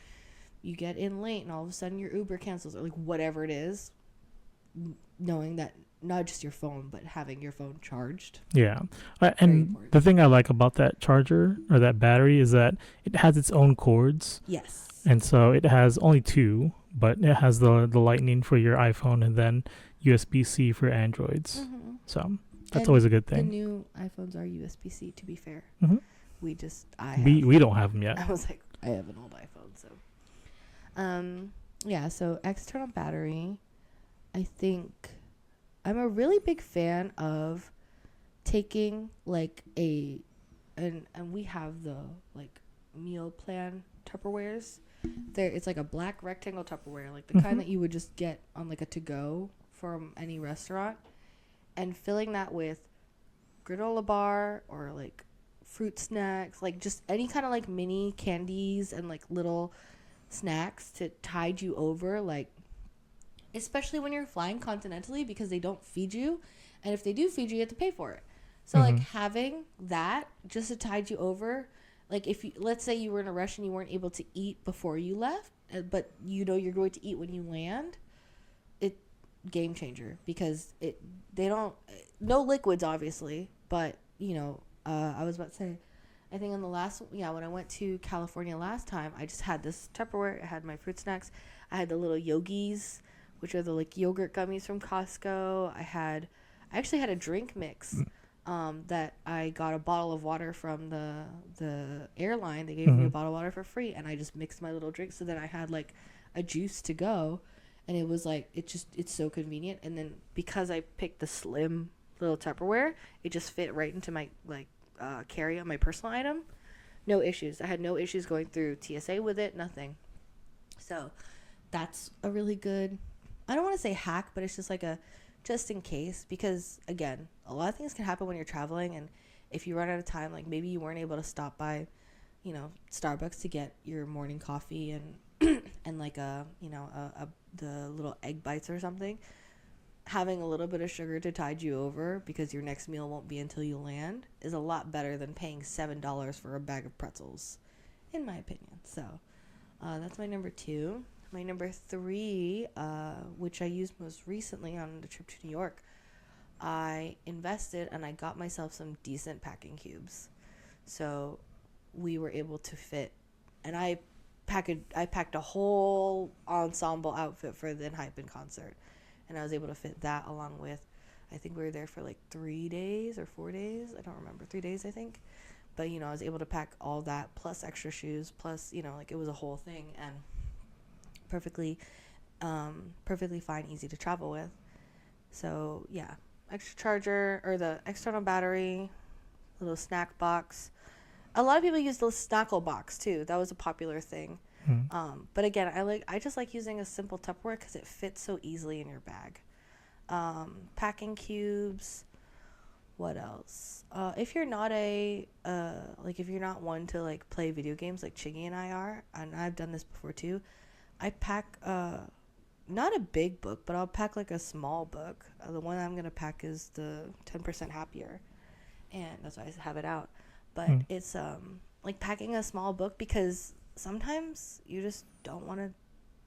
you get in late and all of a sudden your Uber cancels or like whatever it is, knowing that not just your phone but having your phone charged. Yeah. And the thing I like about that charger or that battery is that it has its own cords. Yes. And so it has only 2, but it has the lightning for your iPhone and then USB-C for Androids. So that's always a good thing. The new iPhones are USB-C, to be fair. We don't have them yet. I was like, I have an old iPhone, so. Yeah, so external battery. I think I'm a really big fan of taking like and we have the like meal plan Tupperwares. It's like a black rectangle Tupperware, like the kind that you would just get on like a to-go from any restaurant, and filling that with granola bar or like fruit snacks, like just any kind of like mini candies and like little snacks to tide you over, like especially when you're flying continentally, because they don't feed you, and if they do feed you, you have to pay for it. So like having that just to tide you over, like if you, let's say you were in a rush and you weren't able to eat before you left, but you know you're going to eat when you land, game changer, because they don't, no liquids obviously, but you know, I was about to say, I think on the last, when I went to California last time, I just had this Tupperware. I had my fruit snacks. I had the little Yogis, which are the like yogurt gummies from Costco. I actually had a drink mix that I got a bottle of water from the airline. They gave me a bottle of water for free, and I just mixed my little drink, so then I had like a juice to go. And it was like, it's so convenient. And then because I picked the slim little Tupperware, it just fit right into my like carry on my personal item. No issues. I had no issues going through TSA with it, nothing. So that's a really good, I don't want to say hack, but it's just like a just in case, because again, a lot of things can happen when you're traveling, and if you run out of time, like maybe you weren't able to stop by, you know, Starbucks to get your morning coffee and and like the little egg bites or something. Having a little bit of sugar to tide you over, because your next meal won't be until you land, is a lot better than paying $7 for a bag of pretzels, in my opinion. So that's my number 2. My number 3, which I used most recently on the trip to New York, I invested and I got myself some decent packing cubes. So we were able to fit, and I packed a whole ensemble outfit for the Hypen concert, and I was able to fit that along with, I think we were there for like 3 days or 4 days, I don't remember, 3 days I think, but I was able to pack all that plus extra shoes plus like it was a whole thing, and perfectly fine, easy to travel with. So yeah, extra charger or the external battery, little snack box. A lot of people use the snackle box too. That was a popular thing. But again, I just like using a simple Tupperware because it fits so easily in your bag. Packing cubes. What else? If you're not if you're not one to like play video games like Chiggy and I are, and I've done this before too, I pack not a big book, but I'll pack like a small book. The one I'm gonna pack is the 10% Happier, and that's why I have it out. But it's like packing a small book because sometimes you just don't want to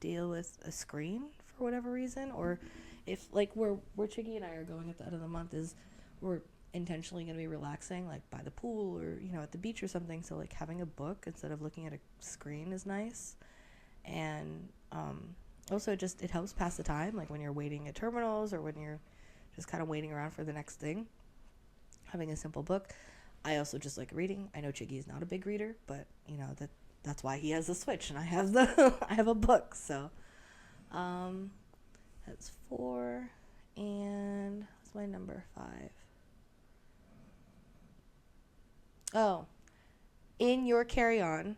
deal with a screen for whatever reason, or if like where Chiggy and I are going at the end of the month is we're intentionally going to be relaxing like by the pool or at the beach or something, so like having a book instead of looking at a screen is nice. And also it helps pass the time, like when you're waiting at terminals or when you're just kind of waiting around for the next thing, having a simple book. I also just like reading. I know Chiggy is not a big reader, but that's why he has the Switch and I have I have a book. So that's 4, and what's my number 5? Oh, in your carry-on,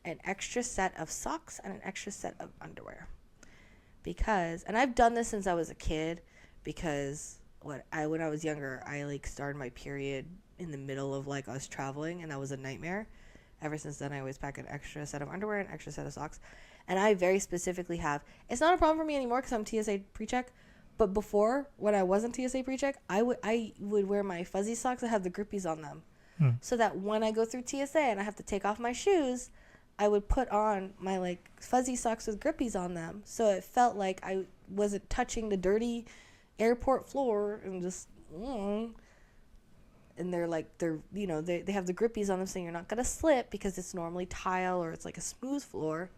an extra set of socks and an extra set of underwear. Because, and I've done this since I was a kid, because when I was younger, I like started my period in the middle of like us traveling, and that was a nightmare. Ever since then, I always pack an extra set of underwear and an extra set of socks. And I very specifically have, it's not a problem for me anymore because I'm TSA pre-check, but before, when I wasn't TSA pre-check, I would wear my fuzzy socks that have the grippies on them. So that when I go through TSA and I have to take off my shoes, I would put on my like fuzzy socks with grippies on them, so it felt like I wasn't touching the dirty airport floor and just and they're they have the grippies on them, so you're not gonna slip because it's normally tile or it's like a smooth floor,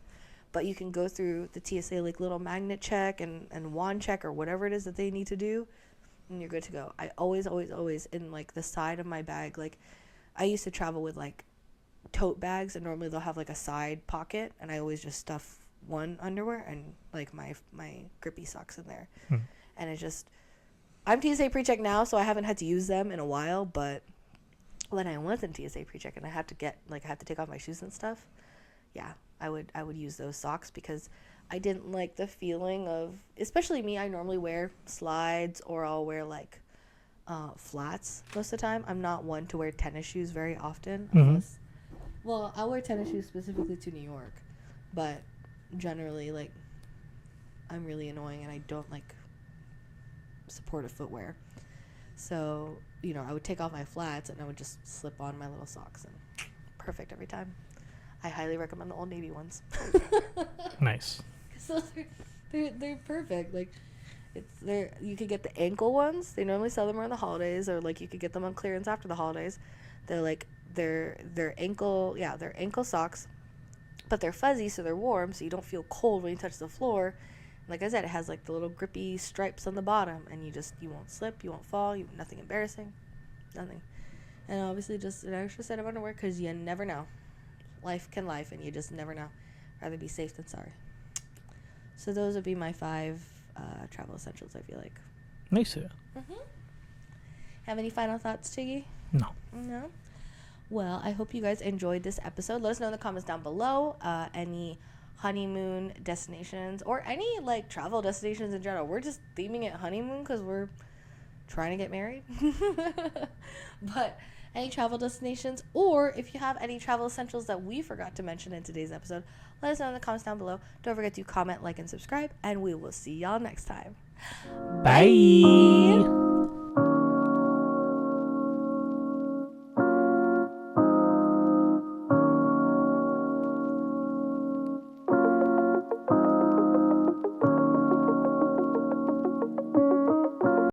but you can go through the TSA like little magnet check and wand check or whatever it is that they need to do, and you're good to go. I always in like the side of my bag, like I used to travel with like tote bags, and normally they'll have like a side pocket, and I always just stuff one underwear and like my grippy socks in there. And it's just, I'm TSA pre-check now, so I haven't had to use them in a while, but when I wasn't TSA pre-check and I had to take off my shoes and stuff, yeah, I would use those socks because I didn't like the feeling of, especially me, I normally wear slides or I'll wear like flats most of the time. I'm not one to wear tennis shoes very often unless, well, I'll wear tennis shoes specifically to New York, but generally like I'm really annoying and I don't like supportive footwear. So, I would take off my flats and I would just slip on my little socks, and perfect every time. I highly recommend the Old Navy ones. Nice. So they're perfect. Like you could get the ankle ones. They normally sell them around the holidays, or like you could get them on clearance after the holidays. They're like they're ankle socks, but they're fuzzy, so they're warm, so you don't feel cold when you touch the floor. Like I said, it has like the little grippy stripes on the bottom, and you won't slip, you won't fall, nothing embarrassing, nothing. And obviously just an extra set of underwear because you never know. Life can life, and you just never know. Rather be safe than sorry. So those would be my 5 travel essentials, I feel like. Nice. Have any final thoughts, Chiggy? No. No? Well, I hope you guys enjoyed this episode. Let us know in the comments down below any honeymoon destinations or any like travel destinations in general. We're just theming it honeymoon because we're trying to get married. But any travel destinations, or if you have any travel essentials that we forgot to mention in today's episode, let us know in the comments down below. Don't forget to comment, like, and subscribe, and we will see y'all next time. Bye.